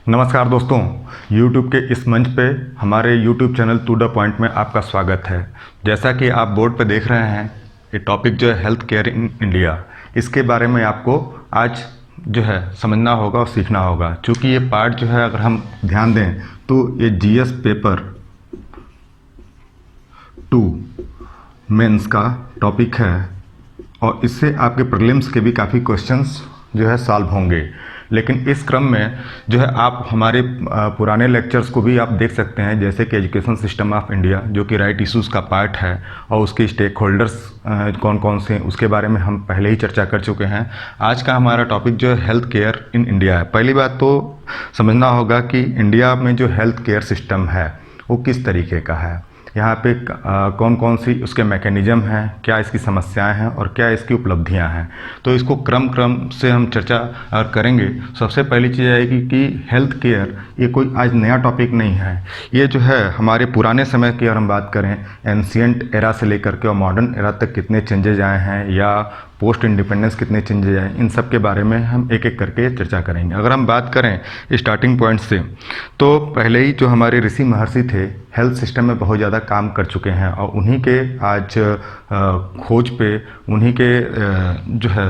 नमस्कार दोस्तों, YouTube के इस मंच पे हमारे YouTube channel to the point में आपका स्वागत है। जैसा कि आप बोर्ड पे देख रहे हैं, ये टॉपिक जो है हेल्थ केयर इन इंडिया, इसके बारे में आपको आज जो है समझना होगा और सीखना होगा। क्योंकि ये पार्ट जो है अगर हम ध्यान दें तो ये GS पेपर 2 मेंस का टॉपिक है और इससे आपके प्रीलिम्स के भी काफ़ी क्वेश्चंस जो है सॉल्व होंगे। लेकिन इस क्रम में जो है आप हमारे पुराने लेक्चर्स को भी आप देख सकते हैं, जैसे कि एजुकेशन सिस्टम ऑफ इंडिया जो कि राइट इश्यूज़ का पार्ट है और उसके स्टेक होल्डर्स कौन कौन से हैं उसके बारे में हम पहले ही चर्चा कर चुके हैं। आज का हमारा टॉपिक जो है हेल्थ केयर इन इंडिया है। पहली बात तो समझना होगा कि इंडिया में जो हेल्थ केयर सिस्टम है वो किस तरीके का है, यहाँ पे कौन कौन सी उसके मैकेनिज़्म हैं, क्या इसकी समस्याएं हैं और क्या इसकी उपलब्धियां हैं। तो इसको क्रम से हम चर्चा करेंगे। सबसे पहली चीज़ आएगी कि हेल्थ केयर ये कोई आज नया टॉपिक नहीं है। ये जो है हमारे पुराने समय की अगर हम बात करें, एंशियंट एरा से लेकर के और मॉडर्न एरा तक कितने चेंजेज आए हैं या पोस्ट इंडिपेंडेंस कितने चेंजेज आए, इन सब के बारे में हम एक एक करके चर्चा करेंगे। अगर हम बात करें स्टार्टिंग पॉइंट से, तो पहले ही जो हमारे ऋषि महर्षि थे हेल्थ सिस्टम में बहुत ज़्यादा काम कर चुके हैं और उन्हीं के आज खोज पे, उन्हीं के जो है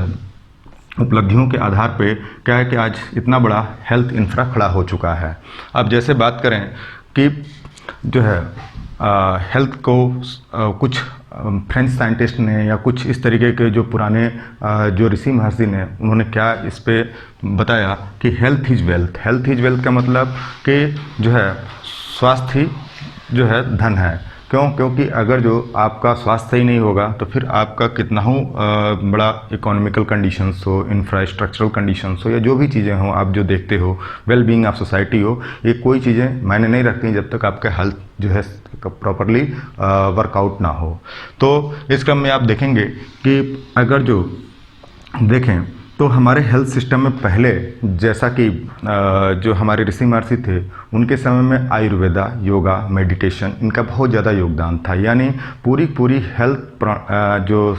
उपलब्धियों के आधार पे क्या है कि आज इतना बड़ा हेल्थ इंफ्रा खड़ा हो चुका है। अब जैसे बात करें कि जो है हेल्थ को कुछ फ्रेंच साइंटिस्ट ने या कुछ इस तरीके के जो पुराने जो ऋषि महर्षि ने, उन्होंने क्या इस पे बताया कि health is wealth. Health is wealth का मतलब कि जो है स्वास्थ्य ही जो है धन है। क्यों? क्योंकि अगर जो आपका स्वास्थ्य ही नहीं होगा तो फिर आपका कितना हो बड़ा इकोनॉमिकल कंडीशंस हो, इंफ्रास्ट्रक्चरल कंडीशंस हो या जो भी चीज़ें हो आप जो देखते हो, वेल बीइंग ऑफ सोसाइटी हो, ये कोई चीज़ें मायने नहीं रखती जब तक आपका हेल्थ जो है प्रॉपरली वर्कआउट ना हो। तो इस क्रम में आप देखेंगे कि अगर जो देखें तो हमारे हेल्थ सिस्टम में पहले जैसा कि जो हमारे ऋषि महर्षि थे उनके समय में आयुर्वेदा, योगा, मेडिटेशन, इनका बहुत ज़्यादा योगदान था। यानी पूरी हेल्थ जो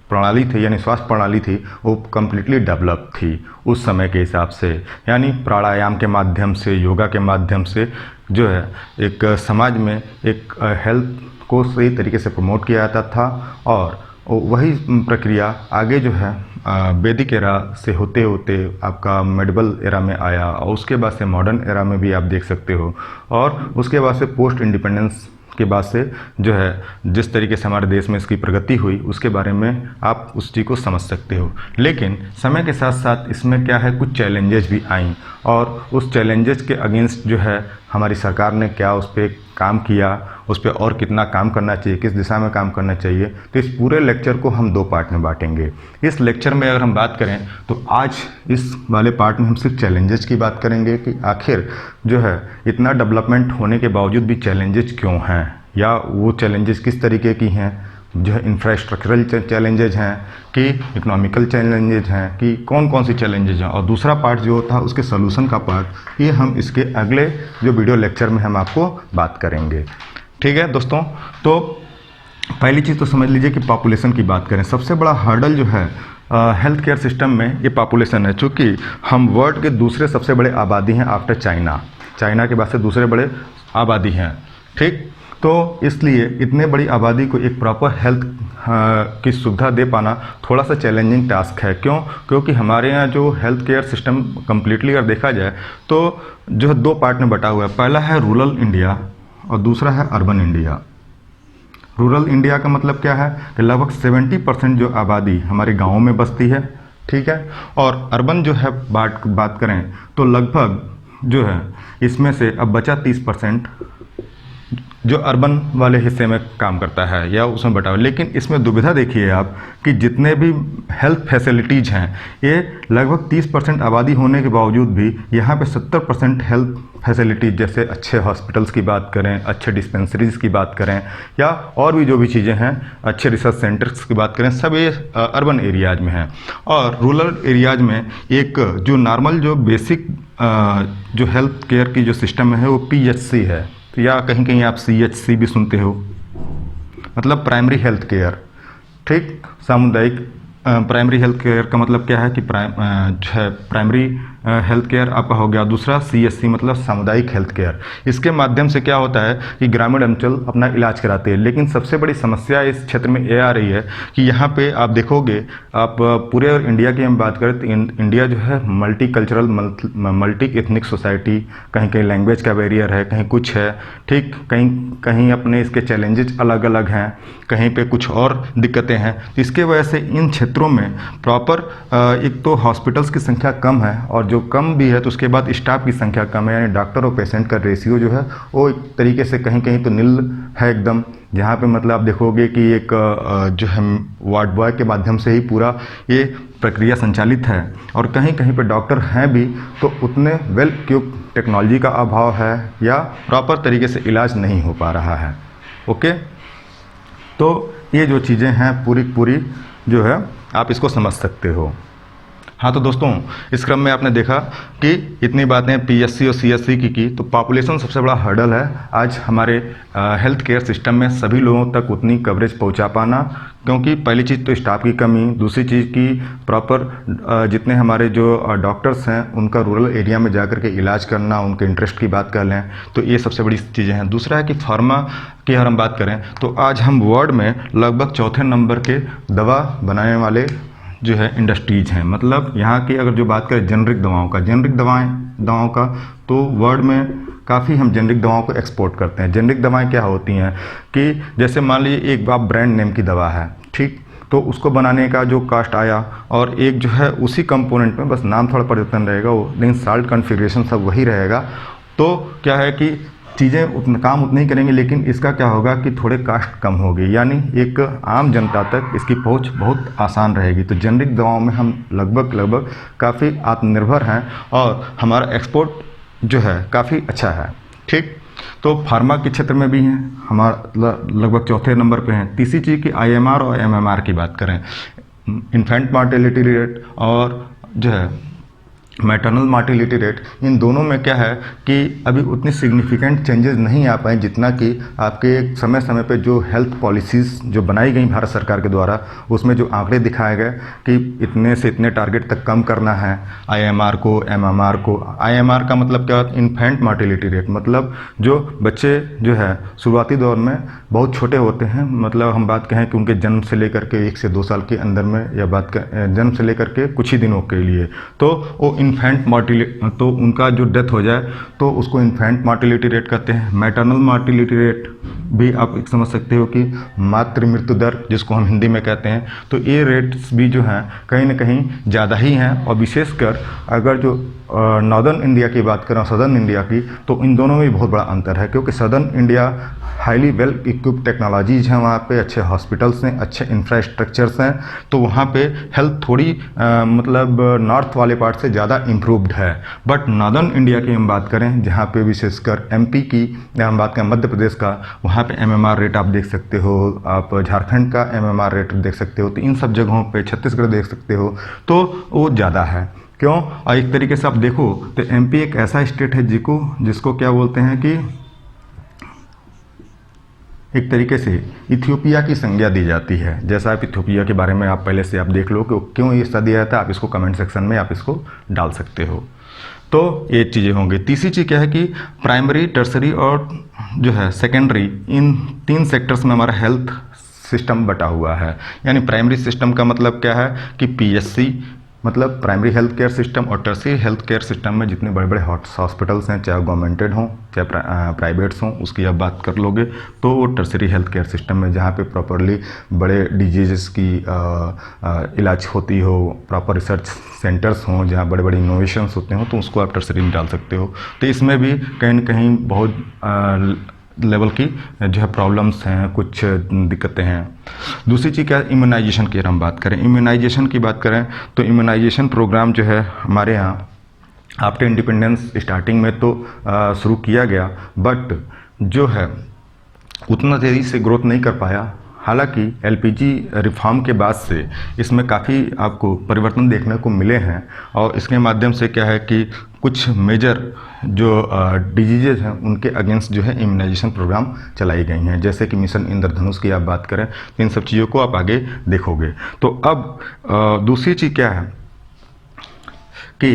प्रणाली थी, यानी स्वास्थ्य प्रणाली थी, वो कम्प्लीटली डेवलप थी उस समय के हिसाब से। यानी प्राणायाम के माध्यम से, योगा के माध्यम से जो है एक समाज में एक हेल्थ को सही तरीके से प्रमोट किया जाता था और वही प्रक्रिया आगे जो है वैदिक एरा से होते होते आपका मेडिवल एरा में आया और उसके बाद से मॉडर्न एरा में भी आप देख सकते हो और उसके बाद से पोस्ट इंडिपेंडेंस के बाद से जो है जिस तरीके से हमारे देश में इसकी प्रगति हुई उसके बारे में आप उस चीज़ को समझ सकते हो। लेकिन समय के साथ साथ इसमें क्या है, कुछ चैलेंजेस भी आई और उस चैलेंजेस के अगेंस्ट जो है हमारी सरकार ने क्या उस पर काम किया, उस पर और कितना काम करना चाहिए, किस दिशा में काम करना चाहिए। तो इस पूरे लेक्चर को हम 2 पार्ट में बांटेंगे। इस लेक्चर में अगर हम बात करें तो आज इस वाले पार्ट में हम सिर्फ चैलेंजेस की बात करेंगे कि आखिर जो है इतना डेवलपमेंट होने के बावजूद भी चैलेंजेस क्यों हैं या वो चैलेंजेस किस तरीके की हैं, जो है इंफ्रास्ट्रक्चरल चैलेंजेज हैं कि इकोनॉमिकल चैलेंजेज हैं कि कौन कौन सी चैलेंजेज हैं। और दूसरा पार्ट जो था उसके सोल्यूशन का पार्ट, ये हम इसके अगले जो वीडियो लेक्चर में हम आपको बात करेंगे। ठीक है दोस्तों, तो पहली चीज़ तो समझ लीजिए कि पॉपुलेशन की बात करें, सबसे बड़ा हर्डल जो है हेल्थ केयर सिस्टम में ये पॉपुलेशन है। चूँकि हम वर्ल्ड के दूसरे सबसे बड़े आबादी हैं आफ्टर चाइना के बाद से दूसरे बड़े आबादी हैं। ठीक, तो इसलिए इतने बड़ी आबादी को एक प्रॉपर हेल्थ की सुविधा दे पाना थोड़ा सा चैलेंजिंग टास्क है। क्यों? क्योंकि हमारे यहाँ जो हेल्थ केयर सिस्टम कम्प्लीटली अगर देखा जाए तो जो है 2 पार्ट में बटा हुआ है। पहला है रूरल इंडिया और दूसरा है अर्बन इंडिया। रूरल इंडिया का मतलब क्या है कि लगभग 70% जो आबादी हमारे गाँवों में बसती है, ठीक है, और अर्बन जो है बात करें तो लगभग जो है इसमें से अब बचा 30% जो अर्बन वाले हिस्से में काम करता है या उसमें बटा हुआ। लेकिन इसमें दुविधा देखिए आप कि जितने भी हेल्थ फैसिलिटीज़ हैं ये लगभग 30% आबादी होने के बावजूद भी यहाँ पे 70% हेल्थ फैसिलिटीज़, जैसे अच्छे हॉस्पिटल्स की बात करें, अच्छे डिस्पेंसरीज़ की बात करें या और भी जो भी चीज़ें हैं, अच्छे रिसर्च सेंटर्स की बात करें, सब ये अर्बन एरियाज़ में हैं। और रूरल एरियाज़ में एक जो नॉर्मल जो बेसिक जो हेल्थ केयर की जो सिस्टम है वो PHC है या कहीं कहीं आप CHC भी सुनते हो, मतलब प्राइमरी हेल्थ केयर। ठीक, सामुदायिक प्राइमरी हेल्थ केयर का मतलब क्या है कि प्राइमरी हेल्थ केयर आपका हो गया। दूसरा CHC मतलब सामुदायिक हेल्थ केयर। इसके माध्यम से क्या होता है कि ग्रामीण अंचल अपना इलाज कराते हैं। लेकिन सबसे बड़ी समस्या इस क्षेत्र में ये आ रही है कि यहाँ पे आप देखोगे, आप पूरे इंडिया की हम बात करें तो इंडिया जो है multi cultural multi ethnic society, कहीं कहीं लैंग्वेज का बैरियर है, कहीं कुछ है, ठीक, कहीं कहीं अपने इसके चैलेंजेस अलग अलग हैं, कहीं पे कुछ और दिक्कतें हैं। तो इसके वजह से इन क्षेत्रों में प्रॉपर एक तो हॉस्पिटल्स की संख्या कम है, और जो कम भी है तो उसके बाद स्टाफ की संख्या कम है, यानी डॉक्टर और पेशेंट का रेशियो जो है वो एक तरीके से कहीं कहीं तो नील है एकदम। जहाँ पे मतलब आप देखोगे कि एक जो है वार्ड बॉय के माध्यम से ही पूरा ये प्रक्रिया संचालित है, और कहीं कहीं पे डॉक्टर हैं भी तो उतने वेल इक्विप्ड टेक्नोलॉजी का अभाव है, या प्रॉपर तरीके से इलाज नहीं हो पा रहा है। ओके, तो ये जो चीज़ें हैं पूरी जो है आप इसको समझ सकते हो। हाँ, तो दोस्तों इस क्रम में आपने देखा कि इतनी बातें PSC और CSC की, तो पॉपुलेशन सबसे बड़ा हर्डल है आज हमारे हेल्थ केयर सिस्टम में सभी लोगों तक उतनी कवरेज पहुंचा पाना। क्योंकि पहली चीज़ तो स्टाफ की कमी, दूसरी चीज़ की प्रॉपर जितने हमारे जो डॉक्टर्स हैं उनका रूरल एरिया में जाकर के इलाज करना, उनके इंटरेस्ट की बात कर लें तो ये सबसे बड़ी चीज़ें हैं। दूसरा है कि फार्मा की अगर हम बात करें तो आज हम वर्ल्ड में लगभग चौथे नंबर के दवा बनाने वाले जो है इंडस्ट्रीज हैं। मतलब यहाँ की अगर जो बात करें जेनरिक दवाओं का, तो वर्ल्ड में काफ़ी हम जेनरिक दवाओं को एक्सपोर्ट करते हैं। जेनरिक दवाएं क्या होती हैं कि जैसे मान लीजिए एक आप ब्रांड नेम की दवा है, ठीक, तो उसको बनाने का जो कास्ट आया, और एक जो है उसी कंपोनेंट में बस नाम थोड़ा परिवर्तन रहेगा वो, लेकिन साल्ट कॉन्फ़िगरेशन सब वही रहेगा। तो क्या है कि चीज़ें काम उतनी ही करेंगे, लेकिन इसका क्या होगा कि थोड़े कास्ट कम होगी, यानी एक आम जनता तक इसकी पहुंच बहुत आसान रहेगी। तो जेनरिक दवाओं में हम लगभग काफ़ी आत्मनिर्भर हैं, और हमारा एक्सपोर्ट जो है काफ़ी अच्छा है, ठीक। तो फार्मा के क्षेत्र में भी हैं, हमारा लगभग चौथे नंबर पे हैं। तीसरी चीज़ की IMR और MMR की बात करें, इन्फेंट मार्टेलिटी रेट और जो है मैटरनल मार्टिलिटी रेट, इन दोनों में क्या है कि अभी उतनी सिग्निफिकेंट चेंजेस नहीं आ पाए जितना कि आपके समय समय पे जो हेल्थ पॉलिसीज़ जो बनाई गई भारत सरकार के द्वारा, उसमें जो आंकड़े दिखाए गए कि इतने से इतने टारगेट तक कम करना है IMR को, MMR को। IMR का मतलब क्या होता है? इन्फेंट मार्टिलिटी रेट, मतलब जो बच्चे जो है शुरुआती दौर में बहुत छोटे होते हैं, मतलब हम बात कहें कि उनके जन्म से लेकर के 1 से 2 साल के अंदर में, या बात कर जन्म से लेकर के कुछ ही दिनों के लिए, तो वो इन्फेंट मार्टिलिटी, तो उनका जो डेथ हो जाए तो उसको इन्फेंट मार्टिलिटी रेट कहते हैं। मैटरनल मार्टिलिटी रेट भी आप समझ सकते हो कि मातृ मृत्यु दर जिसको हम हिंदी में कहते हैं। तो ये रेट्स भी जो हैं कहीं ना कहीं ज़्यादा ही हैं, और विशेषकर अगर जो नॉर्दर्न इंडिया की बात करें, सदर्न इंडिया की, तो इन दोनों में भी बहुत बड़ा अंतर है। क्योंकि southern India highly well equipped technologies हैं, वहाँ पे अच्छे हॉस्पिटल्स हैं, अच्छे इंफ्रास्ट्रक्चर्स हैं, तो वहाँ पे हेल्थ थोड़ी मतलब नॉर्थ वाले पार्ट से ज़्यादा इम्प्रूव्ड है। बट नॉर्दर्न इंडिया की हम बात करें, जहाँ पे विशेषकर MP की या हम बात करें मध्य प्रदेश का, वहाँ पे MMR रेट आप देख सकते हो, आप झारखंड का MMR रेट देख सकते हो, तो इन सब जगहों पे छत्तीसगढ़ देख सकते हो, तो वो ज़्यादा है। क्यों? और एक तरीके से आप देखो तो MP एक ऐसा स्टेट है जिसको क्या बोलते हैं कि एक तरीके से इथियोपिया की संज्ञा दी जाती है। जैसा आप इथियोपिया के बारे में आप पहले से आप देख लो कि क्यों ये हिस्सा दिया जाता है, आप इसको कमेंट सेक्शन में आप इसको डाल सकते हो। तो ये चीज़ें होंगी। तीसरी चीज़ क्या है कि प्राइमरी, टर्सरी और जो है सेकेंडरी, इन 3 सेक्टर्स में हमारा हेल्थ सिस्टम बटा हुआ है। यानी प्राइमरी सिस्टम का मतलब क्या है कि PSC मतलब प्राइमरी हेल्थ केयर सिस्टम, और टर्सरी हेल्थ केयर सिस्टम में जितने बड़े बड़े हॉस्पिटल्स हैं, चाहे गवर्नमेंटेड हों चाहे प्राइवेट्स हों, उसकी आप बात कर लोगे तो वो टर्सरी हेल्थ केयर सिस्टम में जहाँ पे प्रॉपरली बड़े डिजीज़ की इलाज होती हो, प्रॉपर रिसर्च सेंटर्स हों जहाँ बड़े बड़े इनोवेशंस होते हों, तो उसको आप टर्सरी में डाल सकते हो। तो इसमें भी कहीं ना कहीं बहुत लेवल की जो है प्रॉब्लम्स हैं, कुछ दिक्कतें हैं। दूसरी चीज़ क्या है, इम्यूनाइजेशन की अगर हम बात करें, इम्यूनाइजेशन की बात करें तो इम्यूनाइजेशन प्रोग्राम जो है हमारे यहाँ आफ्टर इंडिपेंडेंस स्टार्टिंग में तो शुरू किया गया, बट जो है उतना तेज़ी से ग्रोथ नहीं कर पाया। हालांकि LPG रिफॉर्म के बाद से इसमें काफ़ी आपको परिवर्तन देखने को मिले हैं, और इसके माध्यम से क्या है कि कुछ मेजर जो डिजीजेज हैं उनके अगेंस्ट जो है इम्यूनाइजेशन प्रोग्राम चलाई गई हैं। जैसे कि मिशन इंद्रधनुष की आप बात करें तो इन सब चीज़ों को आप आगे देखोगे। तो अब दूसरी चीज़ क्या है कि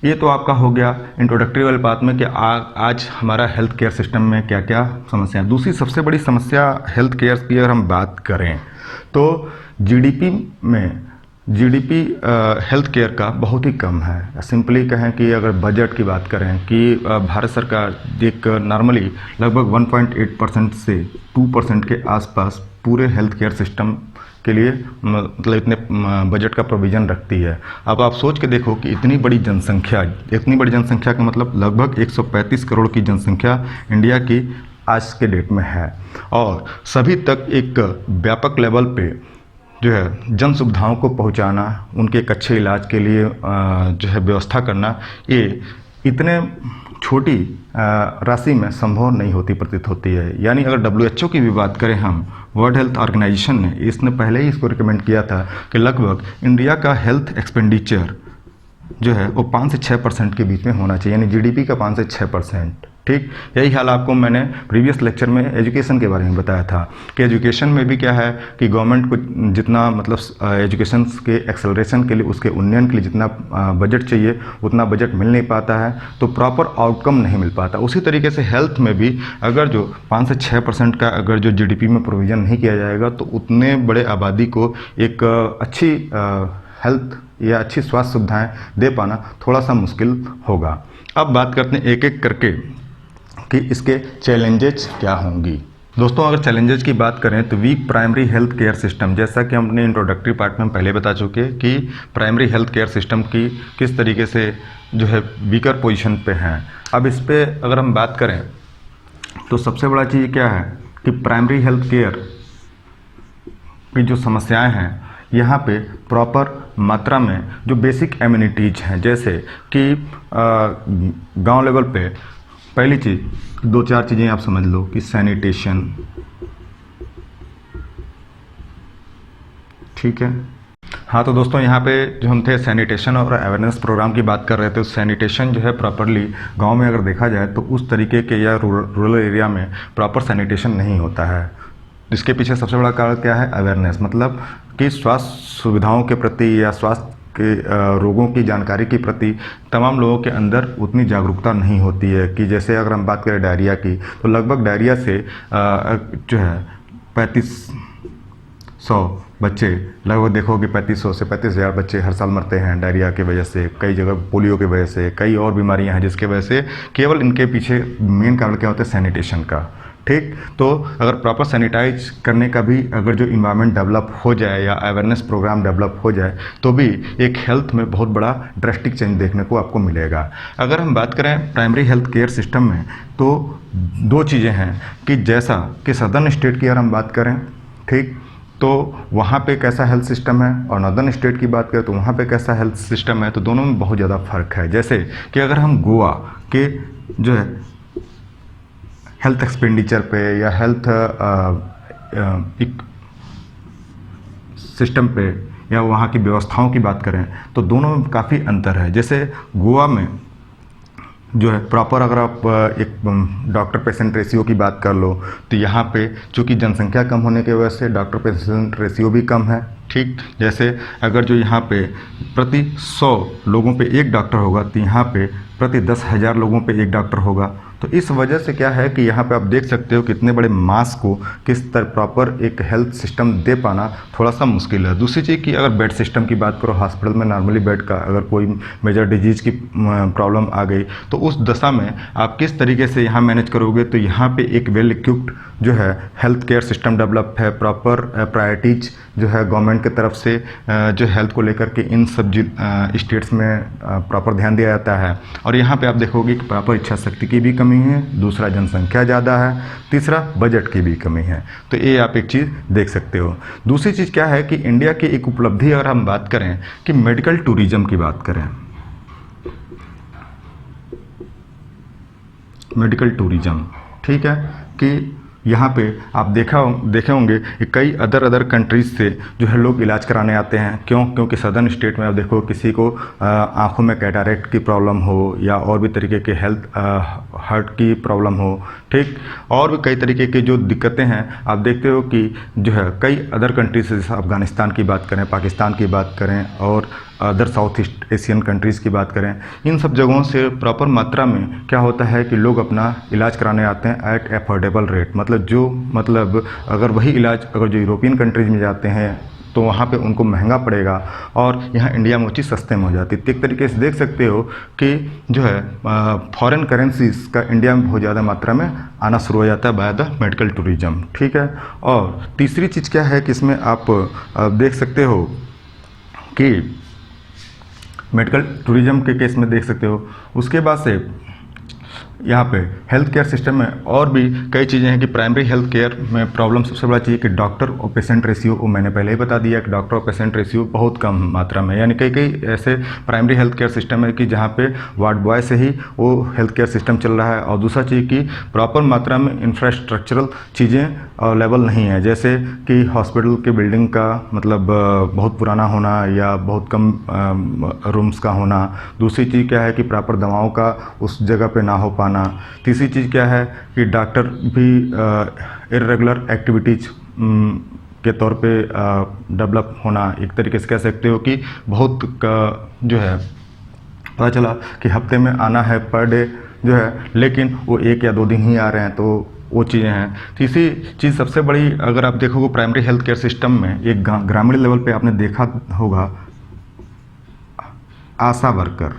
ये तो आपका हो गया इंट्रोडक्टरी वाले बात में कि आज हमारा हेल्थ केयर सिस्टम में क्या क्या समस्या है। दूसरी सबसे बड़ी समस्या हेल्थ केयर की अगर हम बात करें तो जीडीपी में जीडीपी हेल्थ केयर का बहुत ही कम है। सिंपली कहें कि अगर बजट की बात करें कि भारत सरकार एक नॉर्मली लगभग 1.8% से 2% के आसपास पूरे हेल्थ केयर सिस्टम के लिए मतलब इतने बजट का प्रोविज़न रखती है। अब आप सोच के देखो कि इतनी बड़ी जनसंख्या का मतलब लगभग 135 करोड़ की जनसंख्या इंडिया की आज के डेट में है, और सभी तक एक व्यापक लेवल पे जो है जन सुविधाओं को पहुंचाना, उनके एक अच्छे इलाज के लिए जो है व्यवस्था करना, ये इतने छोटी राशि में संभव नहीं होती प्रतीत होती है। यानी अगर WHO की भी बात करें हम, वर्ल्ड हेल्थ ऑर्गेनाइजेशन ने इसने पहले ही इसको रिकमेंड किया था कि लगभग इंडिया का हेल्थ एक्सपेंडिचर जो है वो 5 से 6% के बीच में होना चाहिए, यानी जीडीपी का 5 से 6%। ठीक, यही हाल आपको मैंने प्रीवियस लेक्चर में एजुकेशन के बारे में बताया था कि एजुकेशन में भी क्या है कि गवर्नमेंट को जितना मतलब एजुकेशन के एक्सेलरेशन के लिए, उसके उन्नयन के लिए जितना बजट चाहिए उतना बजट मिल नहीं पाता है, तो प्रॉपर आउटकम नहीं मिल पाता। उसी तरीके से हेल्थ में भी अगर जो 5 से 6% का अगर जो जीडीपी में प्रोविज़न नहीं किया जाएगा तो उतने बड़े आबादी को एक अच्छी हेल्थ या अच्छी स्वास्थ्य सुविधाएं दे पाना थोड़ा सा मुश्किल होगा। अब बात करते हैं एक एक करके कि इसके चैलेंजेस क्या होंगी। दोस्तों, अगर चैलेंजेस की बात करें तो weak primary health care system, जैसा कि हमने इंट्रोडक्टरी पार्ट में हम पहले बता चुके हैं कि प्राइमरी हेल्थ केयर सिस्टम की किस तरीके से जो है वीकर पोजीशन पे हैं। अब इस पे अगर हम बात करें तो सबसे बड़ा चीज़ क्या है कि प्राइमरी हेल्थ केयर की जो समस्याएं हैं, यहाँ पे प्रॉपर मात्रा में जो बेसिक एम्यूनिटीज हैं, जैसे कि गांव लेवल पे पहली चीज़ 2-4 चीज़ें आप समझ लो कि सैनिटेशन, ठीक है। हाँ, तो दोस्तों यहाँ पे जो हम थे सैनिटेशन और अवेयरनेस प्रोग्राम की बात कर रहे थे। सैनिटेशन जो है प्रॉपरली गांव में अगर देखा जाए तो उस तरीके के या रूरल एरिया में प्रॉपर सैनिटेशन नहीं होता है। इसके पीछे सबसे बड़ा कारण क्या है? अवेयरनेस, मतलब कि स्वास्थ्य सुविधाओं के प्रति या स्वास्थ्य के रोगों की जानकारी के प्रति तमाम लोगों के अंदर उतनी जागरूकता नहीं होती है। कि जैसे अगर हम बात करें डायरिया की, तो लगभग डायरिया से जो है 3500 बच्चे, लगभग देखोगे 3500 से 35,000 बच्चे हर साल मरते हैं डायरिया की वजह से। कई जगह पोलियो की वजह से, कई और बीमारियां हैं जिसके वजह से केवल इनके पीछे मेन कारण क्या होता है? सैनिटेशन का। ठीक, तो अगर प्रॉपर सैनिटाइज करने का भी अगर जो इन्वायरमेंट डेवलप हो जाए या अवेयरनेस प्रोग्राम डेवलप हो जाए तो भी एक हेल्थ में बहुत बड़ा ड्रास्टिक चेंज देखने को आपको मिलेगा। अगर हम बात करें प्राइमरी हेल्थ केयर सिस्टम में तो 2 चीज़ें हैं कि जैसा कि सदर्न स्टेट की अगर हम बात करें, ठीक, तो वहाँ पे कैसा हेल्थ सिस्टम है और नॉर्दर्न स्टेट की बात करें तो वहाँ पे कैसा हेल्थ सिस्टम है, तो दोनों में बहुत ज़्यादा फ़र्क है। जैसे कि अगर हम गोवा के जो है हेल्थ एक्सपेंडिचर पे या हेल्थ सिस्टम पे या वहाँ की व्यवस्थाओं की बात करें तो दोनों में काफ़ी अंतर है। जैसे गोवा में जो है प्रॉपर अगर आप एक डॉक्टर पेशेंट रेशियो की बात कर लो तो यहाँ पे चूँकि जनसंख्या कम होने की वजह से डॉक्टर पेशेंट रेशियो भी कम है। ठीक, जैसे अगर जो यहाँ पे प्रति 100 लोगों पे एक डॉक्टर होगा तो यहाँ पे प्रति 10,000 लोगों पे एक डॉक्टर होगा। तो इस वजह से क्या है कि यहाँ पे आप देख सकते हो कि इतने बड़े मास को किस तरह प्रॉपर एक हेल्थ सिस्टम दे पाना थोड़ा सा मुश्किल है। दूसरी चीज़ कि अगर बेड सिस्टम की बात करो, हॉस्पिटल में नॉर्मली बेड का अगर कोई मेजर डिजीज़ की प्रॉब्लम आ गई तो उस दशा में आप किस तरीके से यहाँ मैनेज करोगे। तो यहाँ पे एक वेल इक्विप्ड जो है हेल्थ केयर सिस्टम डेवलप है, प्रॉपर प्रायोरिटीज जो है गवर्नमेंट की तरफ से जो हेल्थ को लेकर के इन सब स्टेट्स में प्रॉपर ध्यान दिया जाता है। और यहाँ पे आप देखोगे कि प्रॉपर इच्छा शक्ति की भी कमी है, दूसरा जनसंख्या ज़्यादा है, तीसरा बजट की भी कमी है। तो ये आप एक चीज़ देख सकते हो। दूसरी चीज़ क्या है कि इंडिया की एक उपलब्धि अगर हम बात करें कि मेडिकल टूरिज्म की बात करें, मेडिकल टूरिज्म, ठीक है, कि यहाँ पे आप देखे होंगे कि कई अदर कंट्रीज से जो है लोग इलाज कराने आते हैं। क्योंकि सदर्न स्टेट में आप देखो किसी को आँखों में कैटरेक्ट की प्रॉब्लम हो या और भी तरीके के हेल्थ हार्ट की प्रॉब्लम हो, ठीक। और भी कई तरीके की जो दिक्कतें हैं, आप देखते हो कि जो है कई अदर कंट्रीज से, जैसे अफ़गानिस्तान की बात करें, पाकिस्तान की बात करें और other south east Asian countries की बात करें, इन सब जगहों से प्रॉपर मात्रा में क्या होता है कि लोग अपना इलाज कराने आते हैं एट एफोर्डेबल रेट। मतलब अगर वही इलाज अगर जो यूरोपियन कंट्रीज़ में जाते हैं तो वहाँ पे उनको महंगा पड़ेगा और यहाँ इंडिया में वो चीज़ सस्ते में हो जाती है। तो एक तरीके से देख सकते हो कि जो है फॉरेन करेंसीज का इंडिया में बहुत ज़्यादा मात्रा में आना शुरू हो जाता है बाय द मेडिकल टूरिज़्म, ठीक है। और तीसरी चीज़ क्या है कि इसमें आप देख सकते हो कि मेडिकल टूरिज़्म के केस में देख सकते हो, उसके बाद से यहाँ पे हेल्थ केयर सिस्टम में और भी कई चीज़ें हैं कि प्राइमरी हेल्थ केयर में प्रॉब्लम सबसे बड़ा चीज़ कि डॉक्टर और पेशेंट रेशियो, वो मैंने पहले ही बता दिया कि डॉक्टर और पेशेंट रेशियो बहुत कम मात्रा में, यानी कई ऐसे प्राइमरी हेल्थ केयर सिस्टम है कि जहाँ पे वार्ड बॉय से ही वो हेल्थ केयर सिस्टम चल रहा है। और दूसरा चीज़ कि प्रॉपर मात्रा में इंफ्रास्ट्रक्चरल चीज़ें अवेलेबल नहीं है, जैसे कि हॉस्पिटल के बिल्डिंग का मतलब बहुत पुराना होना या बहुत कम रूम्स का होना। दूसरी चीज़ क्या है कि प्रॉपर दवाओं का उस जगह पे ना हो पाना। तीसरी चीज़ क्या है कि डॉक्टर भी इर्रेगुलर एक्टिविटीज़ के तौर पे डेवलप होना। एक तरीके से कह सकते हो कि बहुत जो है पता चला कि हफ्ते में आना है पर डे जो है, लेकिन वो 1 या 2 दिन ही आ रहे हैं, तो वो चीज़ें हैं। तीसरी चीज़ सबसे बड़ी अगर आप देखोगे प्राइमरी हेल्थ केयर सिस्टम में, एक ग्रामीण लेवल पे आपने देखा होगा आशा वर्कर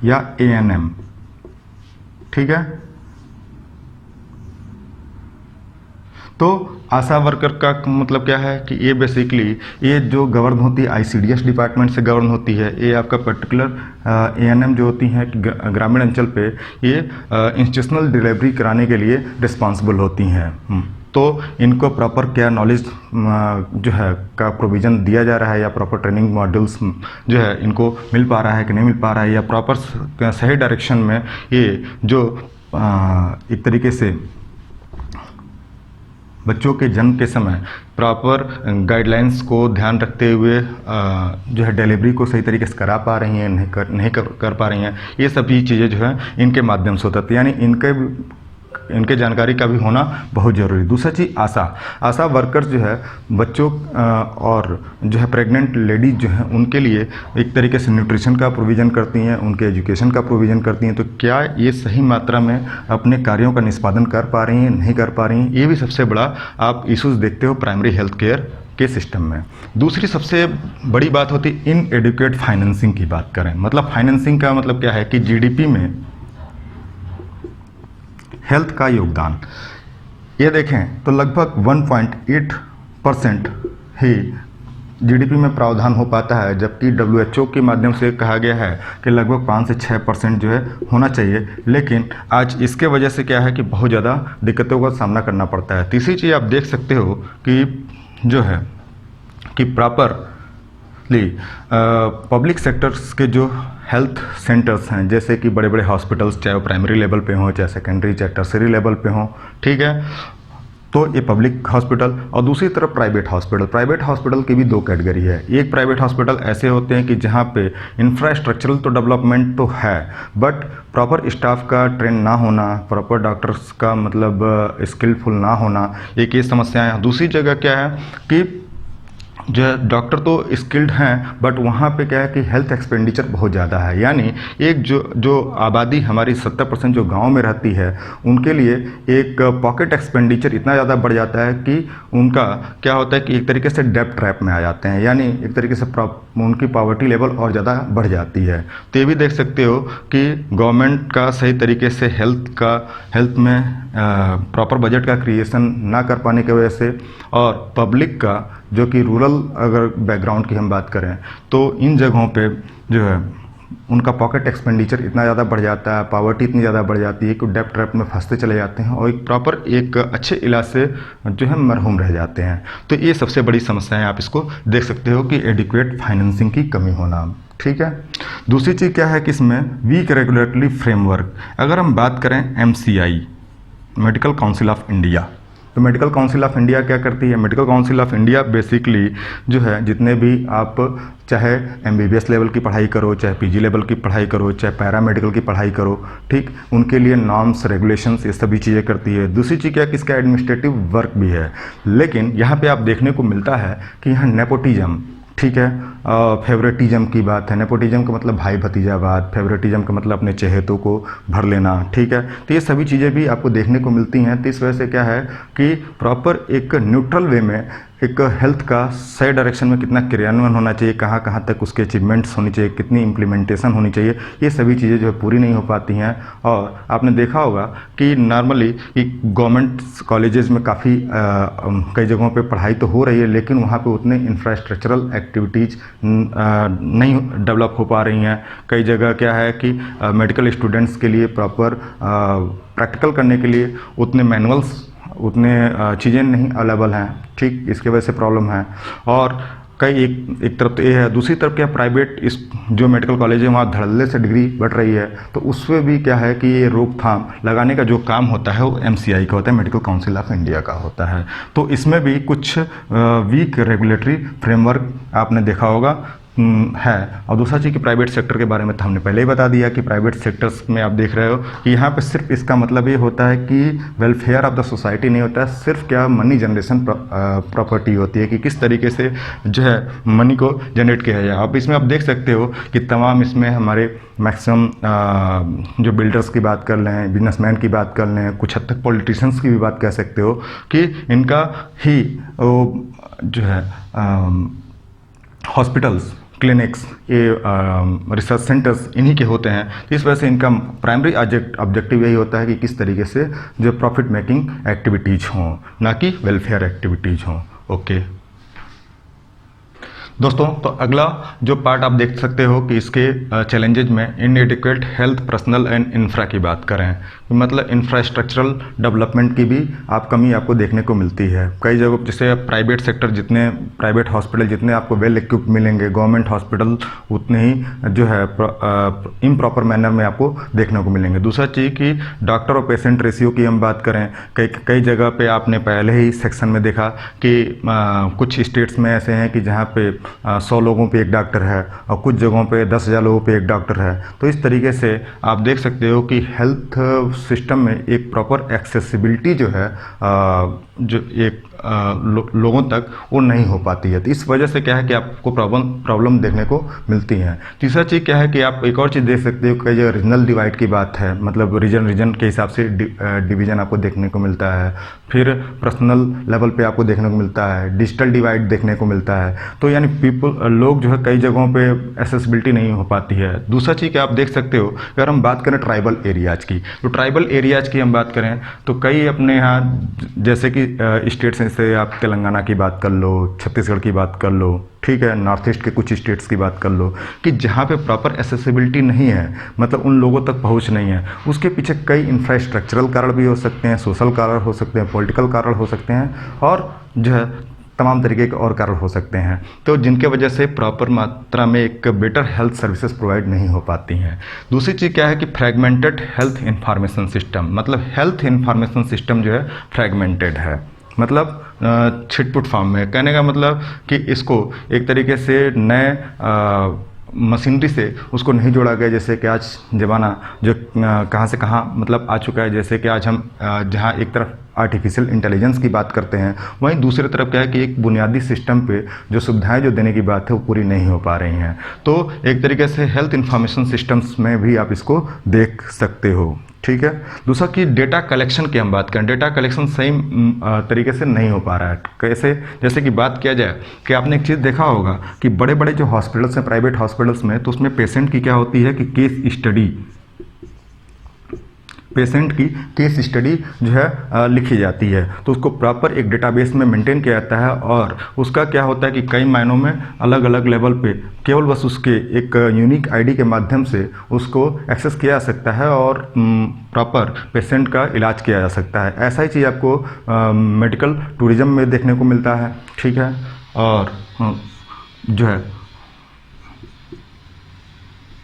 या ANM, ठीक है। तो आशा वर्कर का मतलब क्या है कि ये बेसिकली ये जो गवर्न होती है ICDS डिपार्टमेंट से गवर्न होती है। ये आपका पर्टिकुलर ANM जो होती हैं ग्रामीण अंचल पे ये इंस्टीट्यूशनल डिलीवरी कराने के लिए रिस्पॉन्सिबल होती हैं। तो इनको प्रॉपर क्या नॉलेज जो है का प्रोविज़न दिया जा रहा है या प्रॉपर ट्रेनिंग मॉड्यूल्स जो है इनको मिल पा रहा है कि नहीं मिल पा रहा है, या प्रॉपर सही डायरेक्शन में ये जो एक तरीके से बच्चों के जन्म के समय प्रॉपर गाइडलाइंस को ध्यान रखते हुए जो है डिलीवरी को सही तरीके से करा पा रही हैं, नहीं कर पा रही हैं, ये सभी चीज़ें जो है इनके माध्यम से होता है। यानी इनके जानकारी का भी होना बहुत ज़रूरी। दूसरा चीज़ आशा वर्कर्स जो है बच्चों और जो है प्रेग्नेंट लेडीज जो हैं उनके लिए एक तरीके से न्यूट्रिशन का प्रोविज़न करती हैं, उनके एजुकेशन का प्रोविज़न करती हैं। तो क्या ये सही मात्रा में अपने कार्यों का निष्पादन कर पा रही हैं, नहीं कर पा रही हैं, ये भी सबसे बड़ा आप इशूज़ देखते हो प्राइमरी हेल्थ केयर के सिस्टम में। दूसरी सबसे बड़ी बात होती है इनएडुकेट फाइनेंसिंग की बात करें। मतलब फाइनेंसिंग का मतलब क्या है कि GDP में हेल्थ का योगदान ये देखें तो लगभग 1.8% ही GDP में प्रावधान हो पाता है, जबकि WHO के माध्यम से कहा गया है कि लगभग 5 से 6% जो है होना चाहिए। लेकिन आज इसके वजह से क्या है कि बहुत ज़्यादा दिक्कतों का सामना करना पड़ता है। तीसरी चीज़ आप देख सकते हो कि जो है कि प्रॉपरली पब्लिक सेक्टर्स के जो हेल्थ सेंटर्स हैं, जैसे कि बड़े बड़े हॉस्पिटल्स, चाहे वो प्राइमरी लेवल पे हों, चाहे सेकेंडरी, चाहे टर्सरी लेवल पे हों, ठीक है, तो ये पब्लिक हॉस्पिटल। और दूसरी तरफ प्राइवेट हॉस्पिटल की भी 2 कैटेगरी है। एक प्राइवेट हॉस्पिटल ऐसे होते हैं कि जहाँ पे इंफ्रास्ट्रक्चरल तो डेवलपमेंट तो है, बट प्रॉपर स्टाफ का ट्रेन ना होना, प्रॉपर डॉक्टर्स का मतलब स्किलफुल ना होना, एक ये समस्याएं हैं। दूसरी जगह क्या है कि जो है डॉक्टर तो स्किल्ड हैं, बट वहाँ पे क्या है कि हेल्थ एक्सपेंडिचर बहुत ज़्यादा है। यानी एक जो आबादी हमारी 70% जो गांव में रहती है, उनके लिए एक पॉकेट एक्सपेंडिचर इतना ज़्यादा बढ़ जाता है कि उनका क्या होता है कि एक तरीके से डेब्ट ट्रैप में आ जाते हैं, यानी एक तरीके से उनकी पॉवर्टी लेवल और ज़्यादा बढ़ जाती है। तो ये भी देख सकते हो कि गवर्नमेंट का सही तरीके से हेल्थ में प्रॉपर बजट का क्रिएशन ना कर पाने की वजह से, और पब्लिक का जो कि रूरल अगर बैकग्राउंड की हम बात करें तो इन जगहों पे जो है उनका पॉकेट एक्सपेंडिचर इतना ज़्यादा बढ़ जाता है, पॉवर्टी इतनी ज़्यादा बढ़ जाती है कि डेब्ट ट्रैप में फंसते चले जाते हैं और एक अच्छे इलाज से जो है मरहूम रह जाते हैं। तो ये सबसे बड़ी समस्या है, आप इसको देख सकते हो कि एडिक्वेट फाइनेंसिंग की कमी होना, ठीक है। दूसरी चीज़ क्या है कि इसमें वीक रेगुलेटरी फ्रेमवर्क। अगर हम बात करें MCI, medical council of India, तो मेडिकल काउंसिल ऑफ इंडिया क्या करती है? Medical council of India basically जो है जितने भी आप चाहे एमबीबीएस लेवल की पढ़ाई करो, चाहे पीजी लेवल की पढ़ाई करो, चाहे पैरामेडिकल की पढ़ाई करो, ठीक, उनके लिए नॉर्म्स, रेगुलेशंस, ये सभी चीज़ें करती है। दूसरी चीज़ क्या है कि इसका एडमिनिस्ट्रेटिव वर्क भी है। लेकिन यहाँ पे आप देखने को मिलता है कि यहाँ नेपोटिज्म, ठीक है, फेवरेटिज्म की बात है। नेपोटिज्म का मतलब भाई भतीजावाद, फेवरेटिज्म का मतलब अपने चहेतों को भर लेना, ठीक है। तो ये सभी चीज़ें भी आपको देखने को मिलती हैं। तो इस वजह से क्या है कि प्रॉपर एक न्यूट्रल वे में एक हेल्थ का सही डायरेक्शन में कितना क्रियान्वयन होना चाहिए, कहाँ कहाँ तक उसके अचीवमेंट्स होनी चाहिए, कितनी इम्प्लीमेंटेशन होनी चाहिए, ये सभी चीज़ें जो है पूरी नहीं हो पाती हैं। और आपने देखा होगा कि नॉर्मली गवर्नमेंट कॉलेजेस में काफ़ी कई जगहों पे पढ़ाई तो हो रही है, लेकिन वहाँ पे उतने इंफ्रास्ट्रक्चरल एक्टिविटीज़ नहीं डेवलप हो पा रही हैं। कई जगह क्या है कि मेडिकल स्टूडेंट्स के लिए प्रॉपर प्रैक्टिकल करने के लिए उतने मैनुअल्स, उतने चीज़ें नहीं अवेलेबल हैं, ठीक, इसके वजह से प्रॉब्लम है। और कई एक तरफ तो ये है, दूसरी तरफ क्या प्राइवेट इस जो मेडिकल कॉलेज है वहाँ धड़ल्ले से डिग्री बढ़ रही है, तो उसमें भी क्या है कि ये रोकथाम लगाने का जो काम होता है वो एमसीआई का होता है, मेडिकल काउंसिल ऑफ इंडिया का होता है। तो इसमें भी कुछ वीक रेगुलेटरी फ्रेमवर्क आपने देखा होगा है। और दूसरा चीज़ कि प्राइवेट सेक्टर के बारे में तो हमने पहले ही बता दिया कि प्राइवेट सेक्टर्स में आप देख रहे हो कि यहाँ पे सिर्फ इसका मतलब ये होता है कि वेलफेयर ऑफ द सोसाइटी नहीं होता है, सिर्फ क्या मनी जनरेशन प्रॉपर्टी होती है कि किस तरीके से जो है मनी को जनरेट किया जाए। अब इसमें आप देख सकते हो कि तमाम इसमें हमारे मैक्सिमम जो बिल्डर्स की बात कर लें, बिजनेसमैन की बात कर लें, कुछ हद तक पॉलिटिशियंस की भी बात कह सकते हो कि इनका ही जो है हॉस्पिटल्स, क्लिनिक्स, ये रिसर्च सेंटर्स इन्हीं के होते हैं। तो इस वजह से इनका प्राइमरी ऑब्जेक्टिव यही होता है कि किस तरीके से जो प्रॉफिट मेकिंग एक्टिविटीज़ हों, ना कि वेलफेयर एक्टिविटीज़ हों। ओके दोस्तों, तो अगला जो पार्ट आप देख सकते हो कि इसके चैलेंजेज में इनएडिक्वेट हेल्थ, पर्सनल एंड इंफ्रा की बात करें, मतलब इंफ्रास्ट्रक्चरल डेवलपमेंट की भी कमी आपको देखने को मिलती है। कई जगहों जैसे प्राइवेट सेक्टर, जितने प्राइवेट हॉस्पिटल जितने आपको वेल इक्विप्ड मिलेंगे, गवर्नमेंट हॉस्पिटल उतने ही जो है इम्प्रॉपर मैनर में आपको देखने को मिलेंगे। दूसरा चीज़ कि डॉक्टर और पेशेंट रेशियो की हम बात करें, कई जगह पे आपने पहले ही सेक्शन में देखा कि कुछ स्टेट्स में ऐसे हैं कि जहाँ पे 100 लोगों पे एक डॉक्टर है और कुछ जगहों पे 10,000 लोगों पे एक डॉक्टर है। तो इस तरीके से आप देख सकते हो कि हेल्थ सिस्टम में एक प्रॉपर एक्सेसिबिलिटी जो है जो एक लोगों तक वो नहीं हो पाती है। तो इस वजह से क्या है कि आपको प्रॉब्लम देखने को मिलती हैं। तीसरा चीज़ क्या है कि आप एक और चीज़ देख सकते हो, कई जगह रीजनल डिवाइड की बात है, मतलब रीजन के हिसाब से डिवीज़न आपको देखने को मिलता है। फिर पर्सनल लेवल पे आपको देखने को मिलता है, डिजिटल डिवाइड देखने को मिलता है। तो यानी लोग जो है कई जगहों पे एक्सेसिबिलिटी नहीं हो पाती है। दूसरा चीज़ क्या आप देख सकते हो, अगर हम बात करें ट्राइबल एरियाज़ की, तो ट्राइबल एरियाज़ की हम बात करें तो कई अपने यहाँ जैसे कि स्टेट्स हैं, जैसे आप तेलंगाना की बात कर लो, छत्तीसगढ़ की बात कर लो, ठीक है, नॉर्थ ईस्ट के कुछ स्टेट्स की बात कर लो, कि जहाँ पे प्रॉपर एक्सेसिबिलिटी नहीं है, मतलब उन लोगों तक पहुँच नहीं है। उसके पीछे कई इंफ्रास्ट्रक्चरल कारण भी हो सकते हैं, सोशल कारण हो सकते हैं, पॉलिटिकल कारण हो सकते हैं, और जो है तमाम तरीके के और कारण हो सकते हैं, तो जिनके वजह से प्रॉपर मात्रा में एक बेटर हेल्थ सर्विसेज प्रोवाइड नहीं हो पाती हैं। दूसरी चीज़ क्या है कि फ्रैगमेंटेड हेल्थ इंफॉर्मेशन सिस्टम, मतलब हेल्थ इंफॉर्मेशन सिस्टम जो है फ्रैगमेंटेड है, मतलब छिटपुट फॉर्म में। कहने का मतलब कि इसको एक तरीके से नए मशीनरी से उसको नहीं जोड़ा गया, जैसे कि आज ज़माना जो कहाँ से कहाँ मतलब आ चुका है। जैसे कि आज हम जहाँ एक तरफ आर्टिफिशियल इंटेलिजेंस की बात करते हैं, वहीं दूसरी तरफ क्या है कि एक बुनियादी सिस्टम पे जो सुविधाएं जो देने की बात है वो पूरी नहीं हो पा रही हैं। तो एक तरीके से हेल्थ इंफॉर्मेशन सिस्टम्स में भी आप इसको देख सकते हो, ठीक है। दूसरा कि डेटा कलेक्शन की हम बात करें, डेटा कलेक्शन सही तरीके से नहीं हो पा रहा है। कैसे? जैसे कि बात किया जाए कि आपने एक चीज़ देखा होगा कि बड़े बड़े जो हॉस्पिटल्स हैं, प्राइवेट हॉस्पिटल्स में, तो उसमें पेशेंट की क्या होती है कि केस स्टडी जो है लिखी जाती है, तो उसको प्रॉपर एक डेटाबेस में मेंटेन किया जाता है, और उसका क्या होता है कि कई मायनों में अलग अलग लेवल पे केवल बस उसके एक यूनिक आईडी के माध्यम से उसको एक्सेस किया जा सकता है और प्रॉपर पेशेंट का इलाज किया जा सकता है। ऐसा ही चीज़ आपको मेडिकल टूरिज्म में देखने को मिलता है, ठीक है। और जो है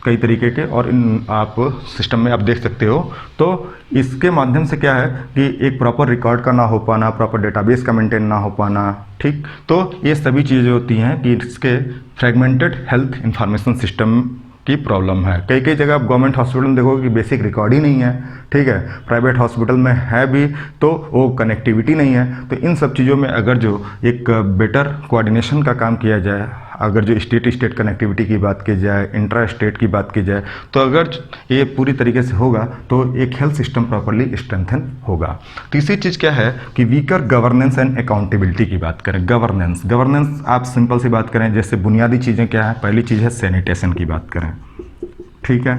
कई तरीके के, और इन आप सिस्टम में आप देख सकते हो। तो इसके माध्यम से क्या है कि एक प्रॉपर रिकॉर्ड का ना हो पाना, प्रॉपर डेटाबेस का मेंटेन ना हो पाना, ठीक। तो ये सभी चीज़ें होती हैं कि इसके फ्रेगमेंटेड हेल्थ इंफॉर्मेशन सिस्टम की प्रॉब्लम है। कई कई जगह आप गवर्नमेंट हॉस्पिटल में देखोगे कि बेसिक रिकॉर्ड ही नहीं है, ठीक है। प्राइवेट हॉस्पिटल में है भी तो वो कनेक्टिविटी नहीं है। तो इन सब चीज़ों में अगर जो एक बेटर कोऑर्डिनेशन का काम किया जाए, अगर जो स्टेट स्टेट कनेक्टिविटी की बात की जाए, इंट्रा स्टेट की बात की जाए, तो अगर ये पूरी तरीके से होगा तो एक हेल्थ सिस्टम प्रॉपरली स्ट्रेंथन होगा। तीसरी चीज़ क्या है कि वीकर गवर्नेंस एंड अकाउंटेबिलिटी की बात करें। गवर्नेंस आप सिंपल सी बात करें, जैसे बुनियादी चीज़ें क्या है, पहली चीज़ है सैनिटेशन की बात करें, ठीक है।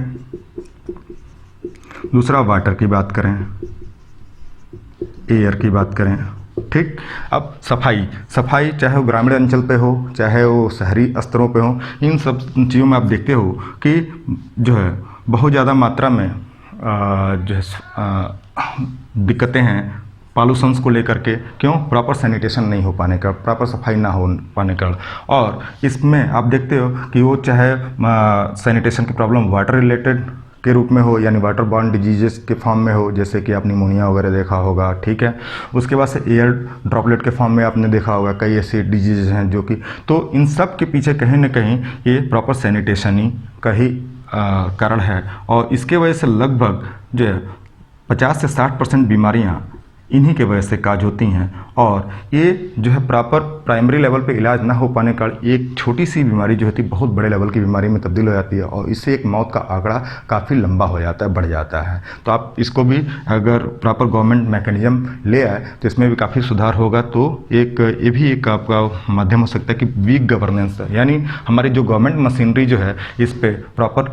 दूसरा वाटर की बात करें, एयर की बात करें, ठीक। अब सफाई चाहे वो ग्रामीण अंचल पे हो, चाहे वो शहरी स्तरों पे हो, इन सब चीज़ों में आप देखते हो कि जो है बहुत ज़्यादा मात्रा में जो है दिक्कतें हैं पॉल्यूशंस को लेकर के। क्यों? प्रॉपर सैनिटेशन नहीं हो पाने का, प्रॉपर सफाई ना हो पाने का। और इसमें आप देखते हो कि वो चाहे सैनिटेशन की प्रॉब्लम वाटर रिलेटेड के रूप में हो, यानी वाटर बॉर्न डिजीजेस के फॉर्म में हो, जैसे कि आप निमोनिया वगैरह देखा होगा, ठीक है। उसके बाद से एयर ड्रॉपलेट के फॉर्म में आपने देखा होगा, कई ऐसे डिजीजेज हैं जो कि, तो इन सब के पीछे कहीं ना कहीं ये प्रॉपर सैनिटेशन ही का ही कारण है। और इसके वजह से लगभग जो है 50 से 60% बीमारियाँ इन्हीं के वजह से काज होती हैं। और ये जो है प्रॉपर प्राइमरी लेवल पे इलाज ना हो पाने का एक छोटी सी बीमारी जो होती है बहुत बड़े लेवल की बीमारी में तब्दील हो जाती है, और इससे एक मौत का आंकड़ा काफ़ी लंबा हो जाता है, बढ़ जाता है। तो आप इसको भी अगर प्रॉपर गवर्नमेंट मैकेनिज्म ले आए तो इसमें भी काफ़ी सुधार होगा। तो एक ये भी एक आपका माध्यम हो सकता है कि वीक गवर्नेंस, यानी हमारी जो गवर्नमेंट मशीनरी जो है इस पर प्रॉपर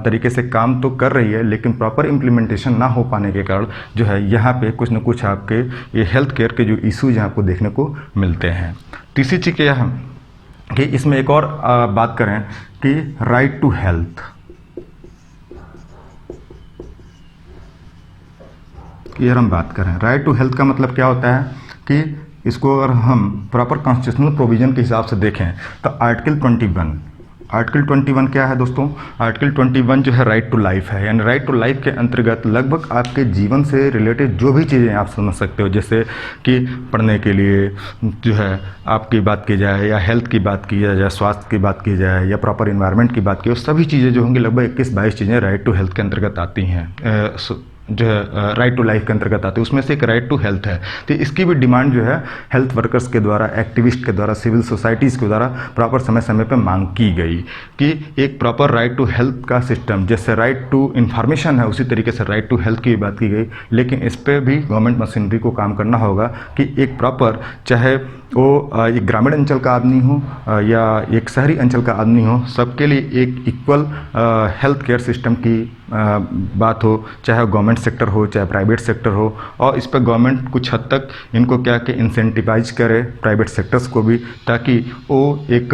तरीके से काम तो कर रही है, लेकिन प्रॉपर इम्प्लीमेंटेशन ना हो पाने के कारण जो है यहाँ पे कुछ न कुछ आपके ये हेल्थ केयर के जो इश्यूज हैं आपको देखने को मिलते हैं। तीसरी चीज़ क्या है कि इसमें एक और बात करें कि राइट टू हेल्थ की अगर हम बात करें, राइट टू हेल्थ का मतलब क्या होता है कि इसको अगर हम प्रॉपर कॉन्स्टिट्यूशनल प्रोविजन के हिसाब से देखें तो आर्टिकल 21 क्या है दोस्तों? आर्टिकल 21 जो है राइट टू लाइफ है, यानी राइट टू लाइफ के अंतर्गत लगभग आपके जीवन से रिलेटेड जो भी चीज़ें आप समझ सकते हो, जैसे कि पढ़ने के लिए जो है आपकी बात की जाए, या हेल्थ की बात की जाए, या स्वास्थ्य की बात की जाए, या प्रॉपर इन्वायरमेंट की बात की, सभी चीज़ें जो होंगी लगभग 21-22 चीज़ें राइट टू हेल्थ के अंतर्गत आती हैं, जो है राइट टू लाइफ के अंतर्गत आती है। उसमें से एक राइट टू हेल्थ है। तो इसकी भी डिमांड जो है हेल्थ वर्कर्स के द्वारा, एक्टिविस्ट के द्वारा, सिविल सोसाइटीज़ के द्वारा प्रॉपर समय समय पर मांग की गई कि एक प्रॉपर राइट टू हेल्थ का सिस्टम, जैसे राइट टू इन्फॉर्मेशन है उसी तरीके से राइट टू हेल्थ की बात की गई। लेकिन इस पर भी गवर्नमेंट मशीनरी को काम करना होगा कि एक प्रॉपर, चाहे वो एक ग्रामीण अंचल का आदमी हो या एक शहरी अंचल का आदमी हो, सबके लिए एक इक्वल हेल्थ केयर सिस्टम की बात हो, चाहे गवर्नमेंट सेक्टर हो चाहे प्राइवेट सेक्टर हो। और इस पर गवर्नमेंट कुछ हद तक इनको क्या कि इंसेंटिवाइज करे प्राइवेट सेक्टर्स को भी, ताकि वो एक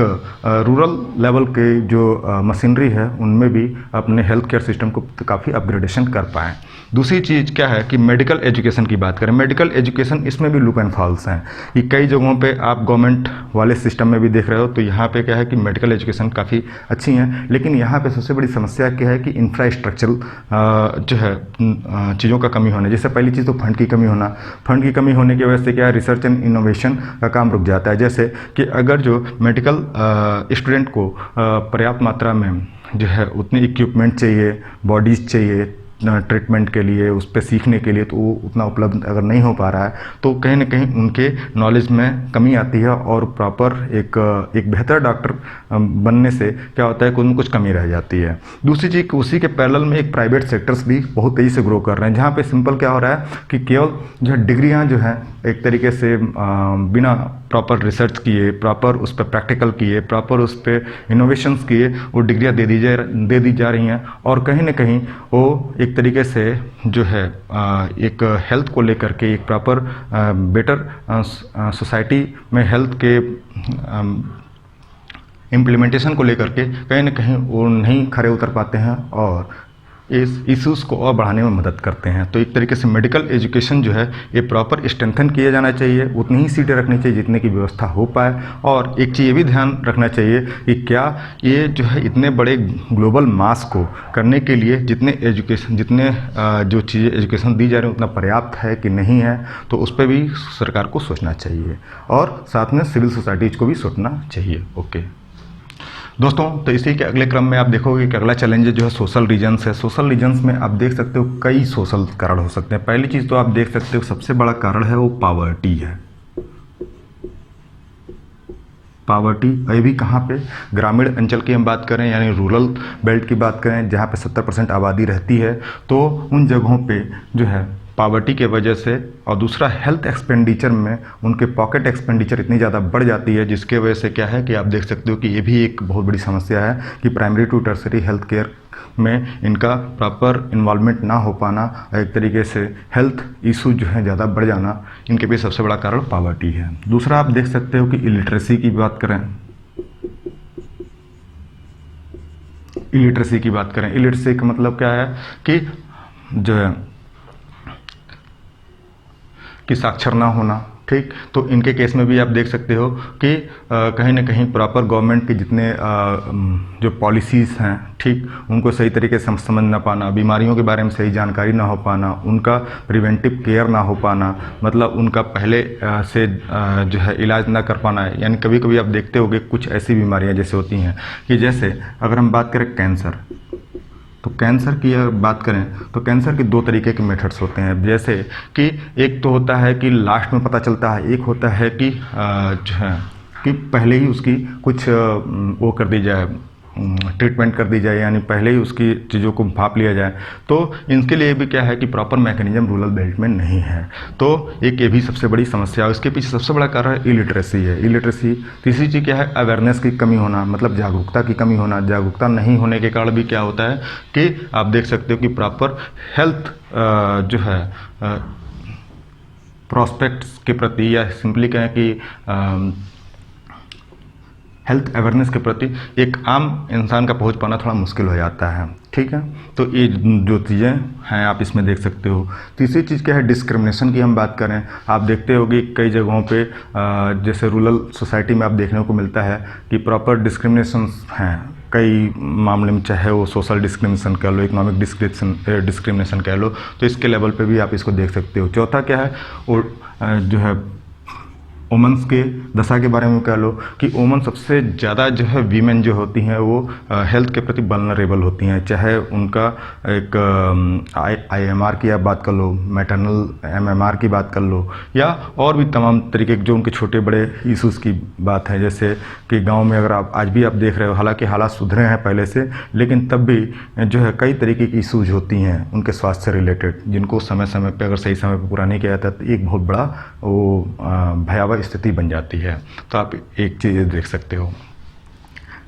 रूरल लेवल के जो मशीनरी है उनमें भी अपने हेल्थ केयर सिस्टम को काफ़ी अपग्रेडेशन कर पाएँ। दूसरी चीज़ क्या है कि मेडिकल एजुकेशन की बात करें। मेडिकल एजुकेशन इसमें भी लूप एंड फॉल्स हैं कि कई जगहों पे आप गवर्नमेंट वाले सिस्टम में भी देख रहे हो, तो यहाँ पे क्या है कि मेडिकल एजुकेशन काफ़ी अच्छी हैं, लेकिन यहाँ पे सबसे बड़ी समस्या क्या है कि इंफ्रास्ट्रक्चरल जो है चीज़ों का कमी होना। जैसे पहली चीज़ तो फंड की कमी होना। फंड की कमी होने की वजह से क्या है, रिसर्च एंड इनोवेशन का काम रुक जाता है। जैसे कि अगर जो मेडिकल स्टूडेंट को पर्याप्त मात्रा में जो है उतनी इक्विपमेंट चाहिए, बॉडीज़ चाहिए ट्रीटमेंट के लिए, उस पर सीखने के लिए, तो वो उतना उपलब्ध अगर नहीं हो पा रहा है तो कहीं ना कहीं उनके नॉलेज में कमी आती है, और प्रॉपर एक बेहतर डॉक्टर बनने से क्या होता है कि उनमें कुछ कमी रह जाती है। दूसरी चीज़, उसी के पैरेलल में एक प्राइवेट सेक्टर्स भी बहुत तेज़ी से ग्रो कर रहे हैं, जहाँ पे सिंपल क्या हो रहा है कि केवल जो है डिग्रियाँ जो हैं एक तरीके से बिना प्रॉपर रिसर्च किए, प्रॉपर उस पर प्रैक्टिकल किए, प्रॉपर उस पर इनोवेशंस किए, वो डिग्रियाँ दे दी जा रही हैं। और कहीं ना कहीं वो एक तरीके से जो है एक हेल्थ को लेकर के, एक प्रॉपर बेटर सोसाइटी में हेल्थ के इम्प्लीमेंटेशन को लेकर के कहीं ना कहीं वो नहीं खरे उतर पाते हैं, और इस इश्यूज़ को और बढ़ाने में मदद करते हैं। तो एक तरीके से मेडिकल एजुकेशन जो है ये प्रॉपर स्ट्रेंथन किया जाना चाहिए, उतनी ही सीटें रखनी चाहिए जितने की व्यवस्था हो पाए। और एक चीज़ ये भी ध्यान रखना चाहिए कि क्या ये जो है इतने बड़े ग्लोबल मास को करने के लिए जितने जो चीज़ें एजुकेशन दी जा रही है उतना पर्याप्त है कि नहीं है, तो उस पर भी सरकार को सोचना चाहिए और साथ में सिविल सोसाइटीज़ को भी सोचना चाहिए। ओके दोस्तों, तो इसी के अगले क्रम में आप देखोगे कि अगला चैलेंज जो है सोशल रीजन्स है। सोशल रीजन्स में आप देख सकते हो कई सोशल कारण हो सकते हैं। पहली चीज़ तो आप देख सकते हो सबसे बड़ा कारण है वो पावर्टी है। पावर्टी ये भी कहाँ पे, ग्रामीण अंचल की हम बात करें यानी रूरल बेल्ट की बात करें जहाँ पे 70% आबादी रहती है, तो उन जगहों पे जो है पावर्टी के वजह से, और दूसरा हेल्थ एक्सपेंडिचर में उनके पॉकेट एक्सपेंडिचर इतनी ज़्यादा बढ़ जाती है जिसके वजह से क्या है कि आप देख सकते हो कि ये भी एक बहुत बड़ी समस्या है कि primary to tertiary health care में इनका प्रॉपर इन्वॉल्वमेंट ना हो पाना, एक तरीके से हेल्थ इशू जो है ज़्यादा बढ़ जाना, इनके भी सबसे बड़ा कारण पावर्टी है। दूसरा आप देख सकते हो कि इलिटरेसी की बात करें, इलिटरेसी का मतलब क्या है कि जो है कि साक्षर ना होना, ठीक। तो इनके केस में भी आप देख सकते हो कि कहीं ना कहीं प्रॉपर गवर्नमेंट के जितने जो पॉलिसीज़ हैं, ठीक, उनको सही तरीके से समझ ना पाना, बीमारियों के बारे में सही जानकारी ना हो पाना, उनका प्रिवेंटिव केयर ना हो पाना, मतलब उनका पहले से जो है इलाज ना कर पाना। यानी कभी कभी आप देखते होगे कुछ ऐसी बीमारियां जैसे होती हैं कि जैसे अगर हम बात करें कैंसर, तो कैंसर की अगर बात करें तो कैंसर के दो तरीके के मेथड्स होते हैं। जैसे कि एक तो होता है कि लास्ट में पता चलता है, एक होता है कि जो है कि पहले ही उसकी कुछ वो कर दी जाए, ट्रीटमेंट कर दी जाए, यानी पहले ही उसकी चीज़ों को भाप लिया जाए। तो इनके लिए भी क्या है कि प्रॉपर मैकेनिज्म रूरल बेल्ट में नहीं है। तो एक ये भी सबसे बड़ी समस्या है। इसके पीछे सबसे बड़ा कारण इलिटरेसी है, इलिटरेसी। तीसरी चीज़ क्या है, अवेयरनेस की कमी होना, मतलब जागरूकता की कमी होना। जागरूकता नहीं होने के कारण भी क्या होता है कि आप देख सकते हो कि प्रॉपर हेल्थ जो है प्रॉस्पेक्ट्स के प्रति, या सिंपली कहें कि हेल्थ अवेयरनेस के प्रति एक आम इंसान का पहुंच पाना थोड़ा मुश्किल हो जाता है, ठीक है। तो ये जो चीज़ें हैं आप इसमें देख सकते हो। तीसरी चीज़ क्या है, डिस्क्रिमिनेशन की हम बात करें, आप देखते होगे कई जगहों पे जैसे रूरल सोसाइटी में आप देखने को मिलता है कि प्रॉपर डिस्क्रिमिनेशन हैं कई मामले में, चाहे वो सोशल डिस्क्रिमिनेशन कह लो, इकोनॉमिक डिस्क्रिमिनेशन कह लो, तो इसके लेवल पे भी आप इसको देख सकते हो। चौथा क्या है, वो जो है वुमेन्स के दशा के बारे में कह लो कि वुमेन सबसे ज़्यादा जो है वीमेन जो होती हैं वो हेल्थ के प्रति वल्नरेबल होती हैं, चाहे उनका एक IMR की आप बात कर लो, मैटरनल MMR की बात कर लो, या और भी तमाम तरीके के जो उनके छोटे बड़े इश्यूज़ की बात है। जैसे कि गांव में अगर आप आज भी आप देख रहे हो, हालांकि हालात सुधरे हैं पहले से, लेकिन तब भी जो है कई तरीके की इश्यूज होती हैं उनके स्वास्थ्य से रिलेटेड, जिनको समय समय पर अगर सही समय पर पूरा नहीं किया जाता तो एक बहुत बड़ा वो भयावह स्थिति बन जाती है। तो आप एक चीज़ देख सकते हो।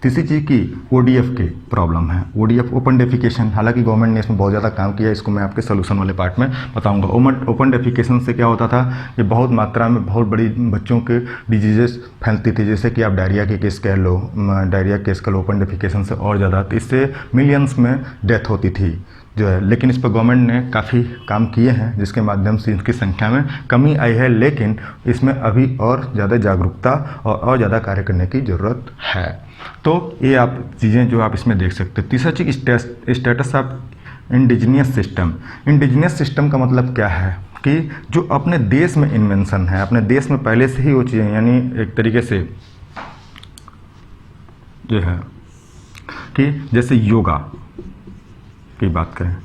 तीसरी चीज़ की ODF की प्रॉब्लम है, ODF ओपन डेफिकेशन। हालांकि गवर्नमेंट ने इसमें बहुत ज़्यादा काम किया है, इसको मैं आपके सोल्यूशन वाले पार्ट में बताऊंगा। ओपन डेफिकेशन से क्या होता था कि बहुत मात्रा में बहुत बड़ी बच्चों के डिजीजेस फैलती थी, जैसे कि आप डायरिया के केस कह लो, डायरिया केस कह लो, ओपन डेफिकेशन से और ज़्यादा, तो इससे मिलियंस में डेथ होती थी जो है। लेकिन इस पर गवर्नमेंट ने काफ़ी काम किए हैं जिसके माध्यम से इसकी संख्या में कमी आई है, लेकिन इसमें अभी और ज़्यादा जागरूकता और ज़्यादा कार्य करने की ज़रूरत है। तो ये आप चीज़ें जो आप इसमें देख सकते हो। तीसरा चीज़ status of indigenous system. Indigenous system का मतलब क्या है कि जो अपने देश में इन्वेंशन है, अपने देश में पहले से ही वो चीज़ें, यानी एक तरीके से जो है कि जैसे योगा की बात करें,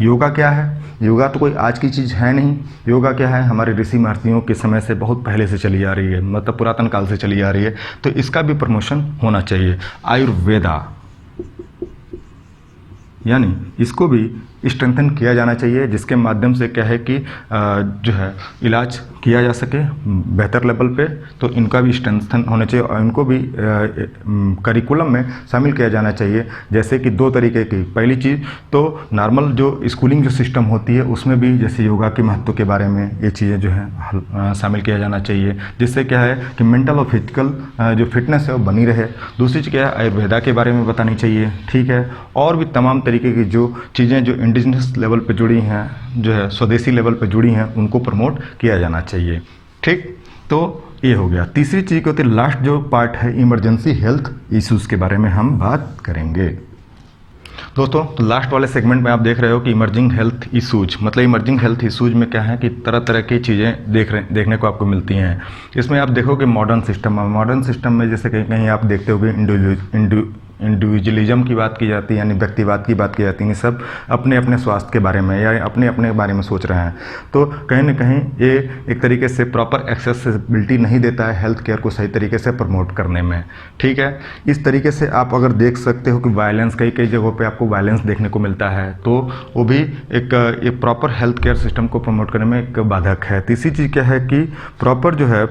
योगा क्या है, योगा तो कोई आज की चीज़ है नहीं। योगा क्या है, हमारे ऋषि महर्षियों के समय से बहुत पहले से चली आ रही है, मतलब पुरातन काल से चली आ रही है। तो इसका भी प्रमोशन होना चाहिए। आयुर्वेदा, यानी इसको भी स्ट्रेंथन किया जाना चाहिए, जिसके माध्यम से क्या है कि जो है इलाज किया जा सके बेहतर लेवल पे। तो इनका भी स्ट्रेंथन होना चाहिए और इनको भी करिकुलम में शामिल किया जाना चाहिए। जैसे कि 2 तरीके की, पहली चीज़ तो नॉर्मल जो स्कूलिंग जो सिस्टम होती है उसमें भी जैसे योगा के महत्व के बारे में ये चीज़ें जो है शामिल किया जाना चाहिए, जिससे क्या है कि मेंटल और फिजिकल जो फिटनेस है वो बनी रहे। दूसरी चीज़ क्या है, आयुर्वेदा के बारे में बतानी चाहिए, ठीक है। और भी तमाम तरीके की जो चीज़ें जो इंडिजिनस लेवल पे जुड़ी हैं, जो है स्वदेशी लेवल पे जुड़ी हैं, उनको प्रमोट किया जाना चाहिए, ठीक। तो ये हो गया। तीसरी चीज़ क्या होती है, लास्ट जो पार्ट है इमरजेंसी हेल्थ इश्यूज़ के बारे में हम बात करेंगे दोस्तों। तो लास्ट वाले सेगमेंट में आप देख रहे हो कि इमर्जिंग हेल्थ इशूज, मतलब इमर्जिंग हेल्थ इशूज में क्या है कि तरह तरह की चीज़ें देखने को आपको मिलती हैं। इसमें आप देखोगे मॉडर्न सिस्टम में जैसे कहीं कहीं आप देखते होगे इंडिविजुअलिज्म की बात की जाती है, यानी व्यक्तिवाद की बात की जाती है। ये सब अपने अपने स्वास्थ्य के बारे में या अपने अपने बारे में सोच रहे हैं। तो कहीं ना कहीं ये एक तरीके से प्रॉपर एक्सेसिबिलिटी नहीं देता है हेल्थ केयर को सही तरीके से प्रमोट करने में, ठीक है। इस तरीके से आप अगर देख सकते हो कि वायलेंस कई कई जगहों पे आपको वायलेंस देखने को मिलता है, तो वो भी एक प्रॉपर हेल्थ केयर सिस्टम को प्रमोट करने में एक बाधक है। तीसरी चीज़ क्या है कि प्रॉपर जो है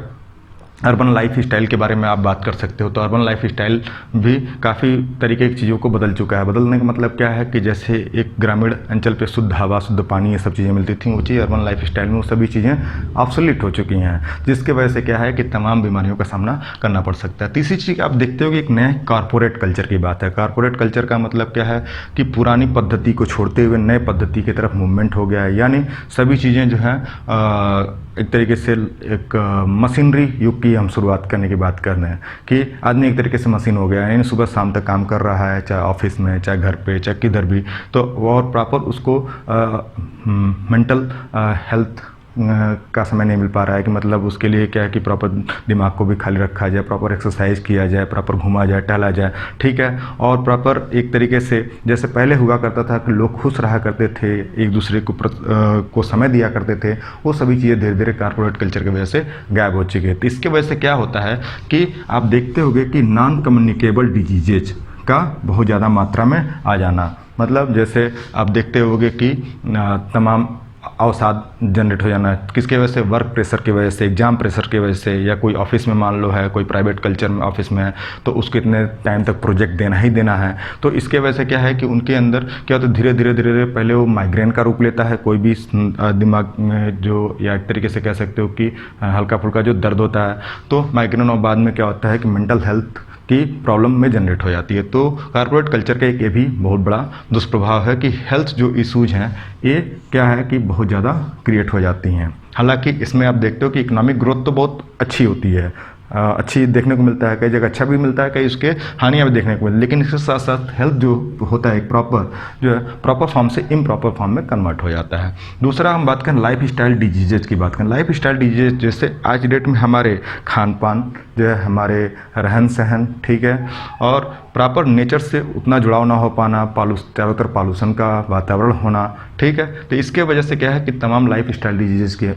अर्बन लाइफ स्टाइल के बारे में आप बात कर सकते हो। तो अर्बन लाइफ स्टाइल भी काफ़ी तरीके की चीज़ों को बदल चुका है। बदलने का मतलब क्या है कि जैसे एक ग्रामीण अंचल पे शुद्ध हवा, शुद्ध पानी, ये सब चीज़ें मिलती थी, वो चीज़ अर्बन लाइफ स्टाइल में वो सभी चीज़ें ऑब्सोलीट हो चुकी हैं, जिसके वजह से क्या है कि तमाम बीमारियों का सामना करना पड़ सकता है। तीसरी चीज़ आप देखते हो कि एक नए कॉरपोरेट कल्चर की बात है। कॉरपोरेट कल्चर का मतलब क्या है कि पुरानी पद्धति को छोड़ते हुए नए पद्धति की तरफ मूवमेंट हो गया है, यानी सभी चीज़ें जो हैं एक तरीके से एक मशीनरी युग की हम शुरुआत करने की बात कर रहे हैं कि आदमी एक तरीके से मशीन हो गया है, यानी सुबह शाम तक काम कर रहा है, चाहे ऑफिस में, चाहे घर पे, चाहे किधर भी। तो और प्रॉपर उसको मेंटल हेल्थ का समय नहीं मिल पा रहा है कि मतलब उसके लिए क्या है कि प्रॉपर दिमाग को भी खाली रखा जाए, प्रॉपर एक्सरसाइज किया जाए, प्रॉपर घूमा जाए, टहला जाए, ठीक है। और प्रॉपर एक तरीके से जैसे पहले हुआ करता था कि लोग खुश रहा करते थे, एक दूसरे को समय दिया करते थे, वो सभी चीज़ें धीरे धीरे कॉर्पोरेट कल्चर की वजह से गायब हो चुकी है। तो इसके वजह से क्या होता है कि आप देखते होंगे कि नॉन कम्युनिकेबल डिजीजेज का बहुत ज़्यादा मात्रा में आ जाना, मतलब जैसे आप देखते होंगे कि तमाम अवसाद जनरेट हो जाना, किसके वजह से, वर्क प्रेशर की वजह से, एग्जाम प्रेशर की वजह से, या कोई ऑफिस में मान लो है, कोई प्राइवेट कल्चर में ऑफिस में है, तो उसको इतने टाइम तक प्रोजेक्ट देना ही देना है। तो इसके वजह से क्या है कि उनके अंदर क्या होता है, धीरे धीरे पहले वो माइग्रेन का रूप लेता है, कोई भी दिमाग में जो, या एक तरीके से कह सकते हो कि हल्का फुल्का जो दर्द होता है, तो माइग्रेन और बाद में क्या होता है कि मेंटल हेल्थ की प्रॉब्लम में जनरेट हो जाती है। तो कॉर्पोरेट कल्चर का एक ये भी बहुत बड़ा दुष्प्रभाव है कि हेल्थ जो इश्यूज हैं ये क्या है कि बहुत ज़्यादा क्रिएट हो जाती हैं। हालांकि इसमें आप देखते हो कि इकोनॉमिक ग्रोथ तो बहुत अच्छी होती है, अच्छी देखने को मिलता है, कई जगह अच्छा भी मिलता है, कई उसके हानियाँ भी देखने को मिलती है, लेकिन इसके साथ साथ हेल्थ जो होता है प्रॉपर जो है प्रॉपर फॉर्म से इम्प्रॉपर फॉर्म में कन्वर्ट हो जाता है। दूसरा हम बात करें लाइफ स्टाइल डिजीजेज की बात करें। लाइफ स्टाइल डिजीजेज जैसे आज डेट में हमारे खान पान जो है, हमारे रहन सहन, ठीक है, और प्रॉपर नेचर से उतना जुड़ाव ना हो पाना, चारों तरफ पॉल्यूशन का वातावरण होना, ठीक है। तो इसके वजह से क्या है कि तमाम लाइफ स्टाइल डिजीजेज की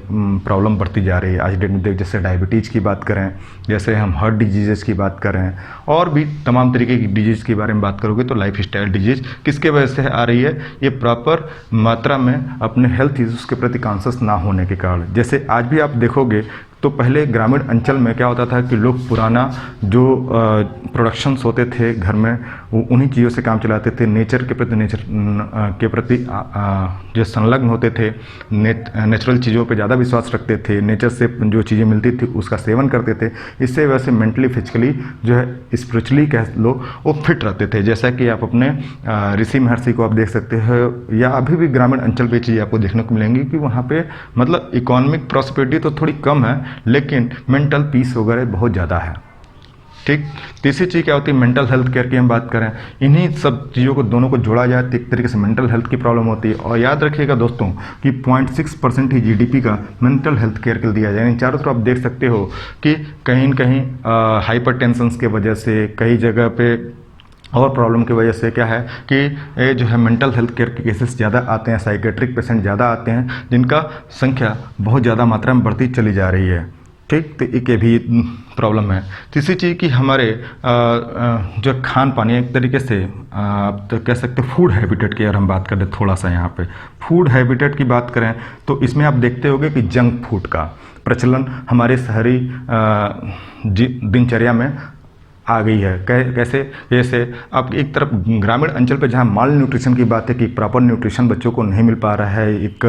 प्रॉब्लम बढ़ती जा रही है आज डेट में। जैसे डायबिटीज़ की बात करें, जैसे हम हार्ट डिजीजेस की बात करें, और भी तमाम तरीके की डिजीज़ के बारे में बात करोगे तो लाइफ स्टाइल डिजीज़ किसके वजह से आ रही है, ये प्रॉपर मात्रा में अपने हेल्थ इश्यूज़ के प्रति कॉन्शियस ना होने के कारण। जैसे आज भी आप देखोगे तो पहले ग्रामीण अंचल में क्या होता था कि लोग पुराना जो प्रोडक्शंस होते थे घर में, वो उन्हीं चीज़ों से काम चलाते थे, नेचर के प्रति जो संलग्न होते थे, नेचुरल चीज़ों पे ज़्यादा विश्वास रखते थे, नेचर से जो चीज़ें मिलती थी उसका सेवन करते थे। इससे वैसे मेंटली फिजिकली जो है स्पिरिचुअली कह लो वो फिट रहते थे। जैसा कि आप अपने ऋषि महर्षि को आप देख सकते हो, या अभी भी ग्रामीण अंचल पे चीज़ें आपको देखने को मिलेंगी कि वहाँ पे मतलब इकोनॉमिक प्रॉस्पेरिटी तो थोड़ी कम है, लेकिन मेंटल पीस वगैरह बहुत ज़्यादा है, ठीक। तीसरी चीज़ क्या होती है, मेंटल हेल्थ केयर की हम बात करें, इन्हीं सब चीज़ों को दोनों को जोड़ा जाए तो एक तरीके से मेंटल हेल्थ की प्रॉब्लम होती है। और याद रखिएगा दोस्तों कि 0.6% ही जीडीपी का मेंटल हेल्थ केयर के लिए दिया जाए। चारों तरफ आप देख सकते हो कि कहीं न कहीं हाइपरटेंशन के वजह से, कई जगह पे और प्रॉब्लम की वजह से क्या है कि ये जो है मेंटल हेल्थ केयर के केसेस ज़्यादा आते हैं, साइकेट्रिक पेशेंट ज़्यादा आते हैं, जिनका संख्या बहुत ज़्यादा मात्रा में बढ़ती चली जा रही है, ठीक। तो एक ये भी प्रॉब्लम है। तीसरी चीज़ कि हमारे जो खान पान, एक तरीके से आप तो कह सकते हैं फूड हैबिटेट की अगर हम बात करें थोड़ा सा यहाँ पे फूड हैबिटेट की बात करें तो इसमें आप देखते होंगे कि जंक फूड का प्रचलन हमारे शहरी दिनचर्या में आ गई है। कैसे? जैसे अब एक तरफ ग्रामीण अंचल पे जहाँ माल न्यूट्रिशन की बात है कि प्रॉपर न्यूट्रिशन बच्चों को नहीं मिल पा रहा है, एक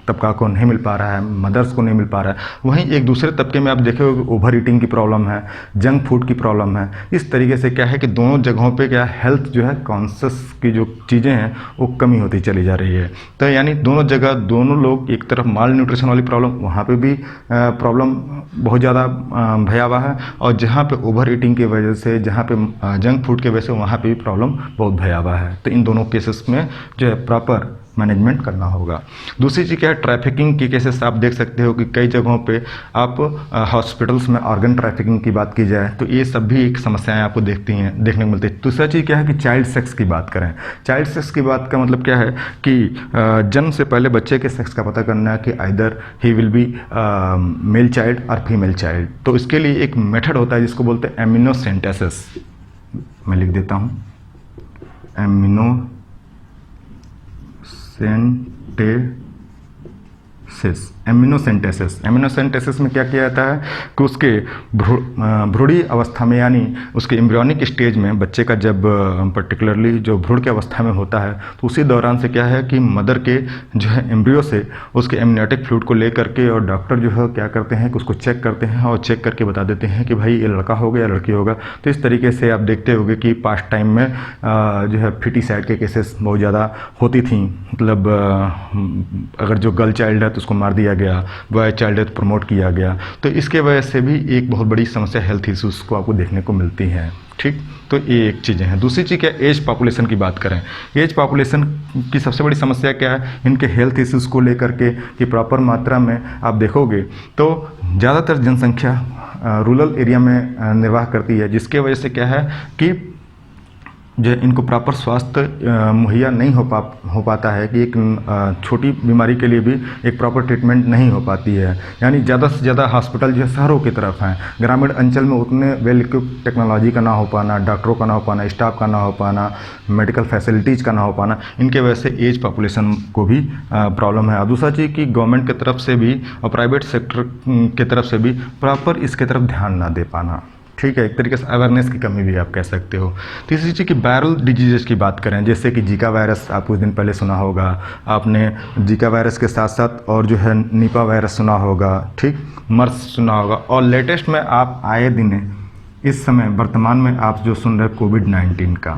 तबका को नहीं मिल पा रहा है, मदर्स को नहीं मिल पा रहा है, वहीं एक दूसरे तबके में आप देखे हो ओवर ईटिंग की प्रॉब्लम है, जंक फूड की प्रॉब्लम है। इस तरीके से क्या है कि दोनों जगहों पर क्या हेल्थ जो है कॉन्शियस की जो चीज़ें हैं वो कमी होती चली जा रही है। तो यानी दोनों जगह दोनों लोग, एक तरफ माल न्यूट्रिशन वाली प्रॉब्लम, वहाँ पर भी प्रॉब्लम बहुत ज़्यादा भयावह है, और जहाँ पे ओवर ईटिंग की वजह से, जहाँ पे जंक फूड की वजह से, वहाँ पे भी प्रॉब्लम बहुत भयावह है। तो इन दोनों केसेस में जो है प्रॉपर मैनेजमेंट करना होगा। दूसरी चीज़ क्या है? ट्रैफिकिंग के केसेस आप देख सकते हो कि कई जगहों पे आप हॉस्पिटल्स में ऑर्गन ट्रैफिकिंग की बात की जाए तो ये सब भी एक समस्याएं आपको देखने को मिलती है। दूसरा चीज़ क्या है कि चाइल्ड सेक्स की बात करें। चाइल्ड सेक्स की बात का मतलब क्या है कि जन्म से पहले बच्चे के सेक्स का पता करना है कि either he will be male child और फीमेल चाइल्ड। तो इसके लिए एक मेथड होता है जिसको बोलते हैं एमिनोसेंटेसिस। मैं लिख देता हूँ, एमिनोसेंटेसिस में क्या किया जाता है कि उसके भ्रूणीय अवस्था में, यानी उसके एम्ब्रियोनिक स्टेज में, बच्चे का जब पर्टिकुलरली जो भ्रूण की अवस्था में होता है तो उसी दौरान से क्या है कि मदर के जो है एम्ब्रियो से उसके एमनियोटिक फ्लूइड को लेकर के और डॉक्टर जो है क्या करते हैं कि उसको चेक करते हैं और चेक करके बता देते हैं कि भाई ये लड़का होगा या लड़की होगा। तो इस तरीके से आप देखते होंगे कि पास्ट टाइम में जो है फिटिसाइड के केसेस बहुत ज़्यादा होती थी। मतलब अगर जो गर्ल चाइल्ड है तो उसको मार दिया गया, बॉय चाइल्ड है तो प्रमोट किया गया। तो इसके वजह से भी एक बहुत बड़ी समस्या हेल्थ इश्यूज़ को आपको देखने को मिलती है। ठीक। तो ये एक चीज़ें हैं। दूसरी चीज़ क्या, एज पॉपुलेशन की बात करें। एज पॉपुलेशन की सबसे बड़ी समस्या क्या है? इनके हेल्थ इश्यूज़ को लेकर के कि प्रॉपर मात्रा में आप देखोगे तो ज़्यादातर जनसंख्या रूरल एरिया में निर्वाह करती है, जिसके वजह से क्या है कि जो इनको प्रॉपर स्वास्थ्य मुहैया नहीं हो पाता है कि एक छोटी बीमारी के लिए भी एक प्रॉपर ट्रीटमेंट नहीं हो पाती है। यानी ज़्यादा से ज़्यादा हॉस्पिटल जो है शहरों की तरफ हैं, ग्रामीण अंचल में उतने वेल इक्विप्ड टेक्नोलॉजी का ना हो पाना, डॉक्टरों का ना हो पाना, स्टाफ का ना हो पाना, मेडिकल फैसिलिटीज़ का ना हो पाना, इनके वजह से एज पॉपुलेशन को भी प्रॉब्लम है। और दूसरा चीज़ कि गवर्नमेंट की तरफ से भी और प्राइवेट सेक्टर की तरफ से भी प्रॉपर इसके तरफ ध्यान ना दे पाना। ठीक है, एक तरीके से अवेयरनेस की कमी भी आप कह सकते हो। तीसरी चीज़ कि वायरल डिजीज़ की बात करें, जैसे कि जीका वायरस आप कुछ दिन पहले सुना होगा आपने, जीका वायरस के साथ साथ और जो है निपा वायरस सुना होगा, ठीक, मर्स सुना होगा, और लेटेस्ट में आप आए दिन इस समय वर्तमान में आप जो सुन रहे हैं कोविड-19 का।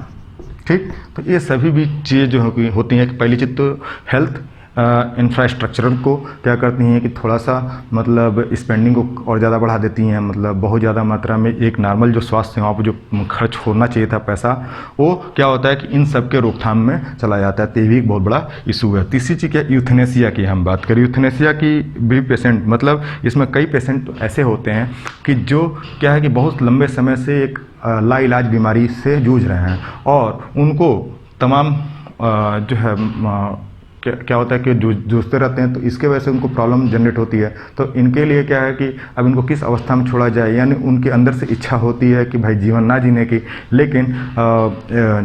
ठीक। तो ये सभी भी चीज़ें जो होती हैं कि पहली चीज़ तो हेल्थ इंफ्रास्ट्रक्चर को क्या करती हैं कि थोड़ा सा मतलब स्पेंडिंग को और ज़्यादा बढ़ा देती हैं। मतलब बहुत ज़्यादा मात्रा में एक नॉर्मल जो स्वास्थ्य सेवाओं पर जो खर्च होना चाहिए था पैसा, वो क्या होता है कि इन सब के रोकथाम में चला जाता है। तो ये भी एक बहुत बड़ा इशू है। तीसरी चीज़ क्या, यूथनेसिया की हम बात करें। यूथनेसिया की भी पेशेंट, मतलब इसमें कई पेशेंट ऐसे होते हैं कि जो क्या है कि बहुत लंबे समय से एक लाइलाज बीमारी से जूझ रहे हैं और उनको तमाम जो है क्या होता है कि जूझते रहते हैं, तो इसके वजह से उनको प्रॉब्लम जनरेट होती है। तो इनके लिए क्या है कि अब इनको किस अवस्था में छोड़ा जाए, यानी उनके अंदर से इच्छा होती है कि भाई जीवन ना जीने की, लेकिन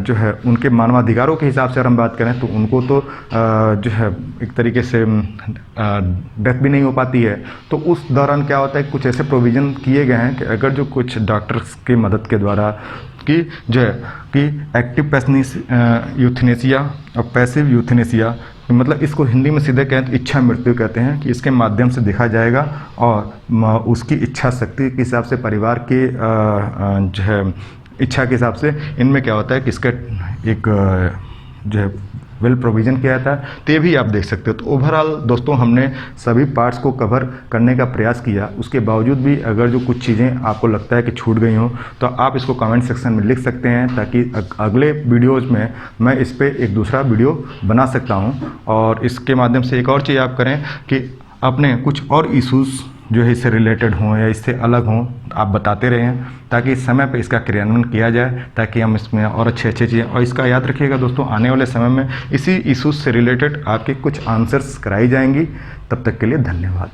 जो है उनके मानवाधिकारों के हिसाब से अगर हम बात करें तो उनको तो जो है एक तरीके से डेथ भी नहीं हो पाती है। तो उस दौरान क्या होता है, कुछ ऐसे प्रोविज़न किए गए हैं कि अगर जो कुछ डॉक्टर्स की मदद के द्वारा कि जो है कि एक्टिव यूथनेसिया और पैसिव यूथनेसिया, मतलब इसको हिंदी में सीधे कहें तो इच्छा मृत्यु कहते हैं, कि इसके माध्यम से देखा जाएगा और उसकी इच्छा शक्ति के हिसाब से, परिवार के जो है इच्छा के हिसाब से इनमें क्या होता है कि इसका एक जो है वेल प्रोविज़न किया जाता है। तो ये भी आप देख सकते हो। तो ओवरऑल दोस्तों हमने सभी पार्ट्स को कवर करने का प्रयास किया। उसके बावजूद भी अगर जो कुछ चीज़ें आपको लगता है कि छूट गई हो तो आप इसको कमेंट सेक्शन में लिख सकते हैं, ताकि अगले वीडियोज़ में मैं इस पर एक दूसरा वीडियो बना सकता हूँ। और इसके माध्यम से एक और चीज़ आप करें कि अपने कुछ और इशूज़ जो है इससे रिलेटेड हों या इससे अलग हों, आप बताते रहें, ताकि समय पे इसका क्रियान्वयन किया जाए, ताकि हम इसमें और अच्छे चीज़ें। और इसका याद रखिएगा दोस्तों, आने वाले समय में इसी इशूज़ से रिलेटेड आपके कुछ आंसर्स कराई जाएंगी। तब तक के लिए धन्यवाद।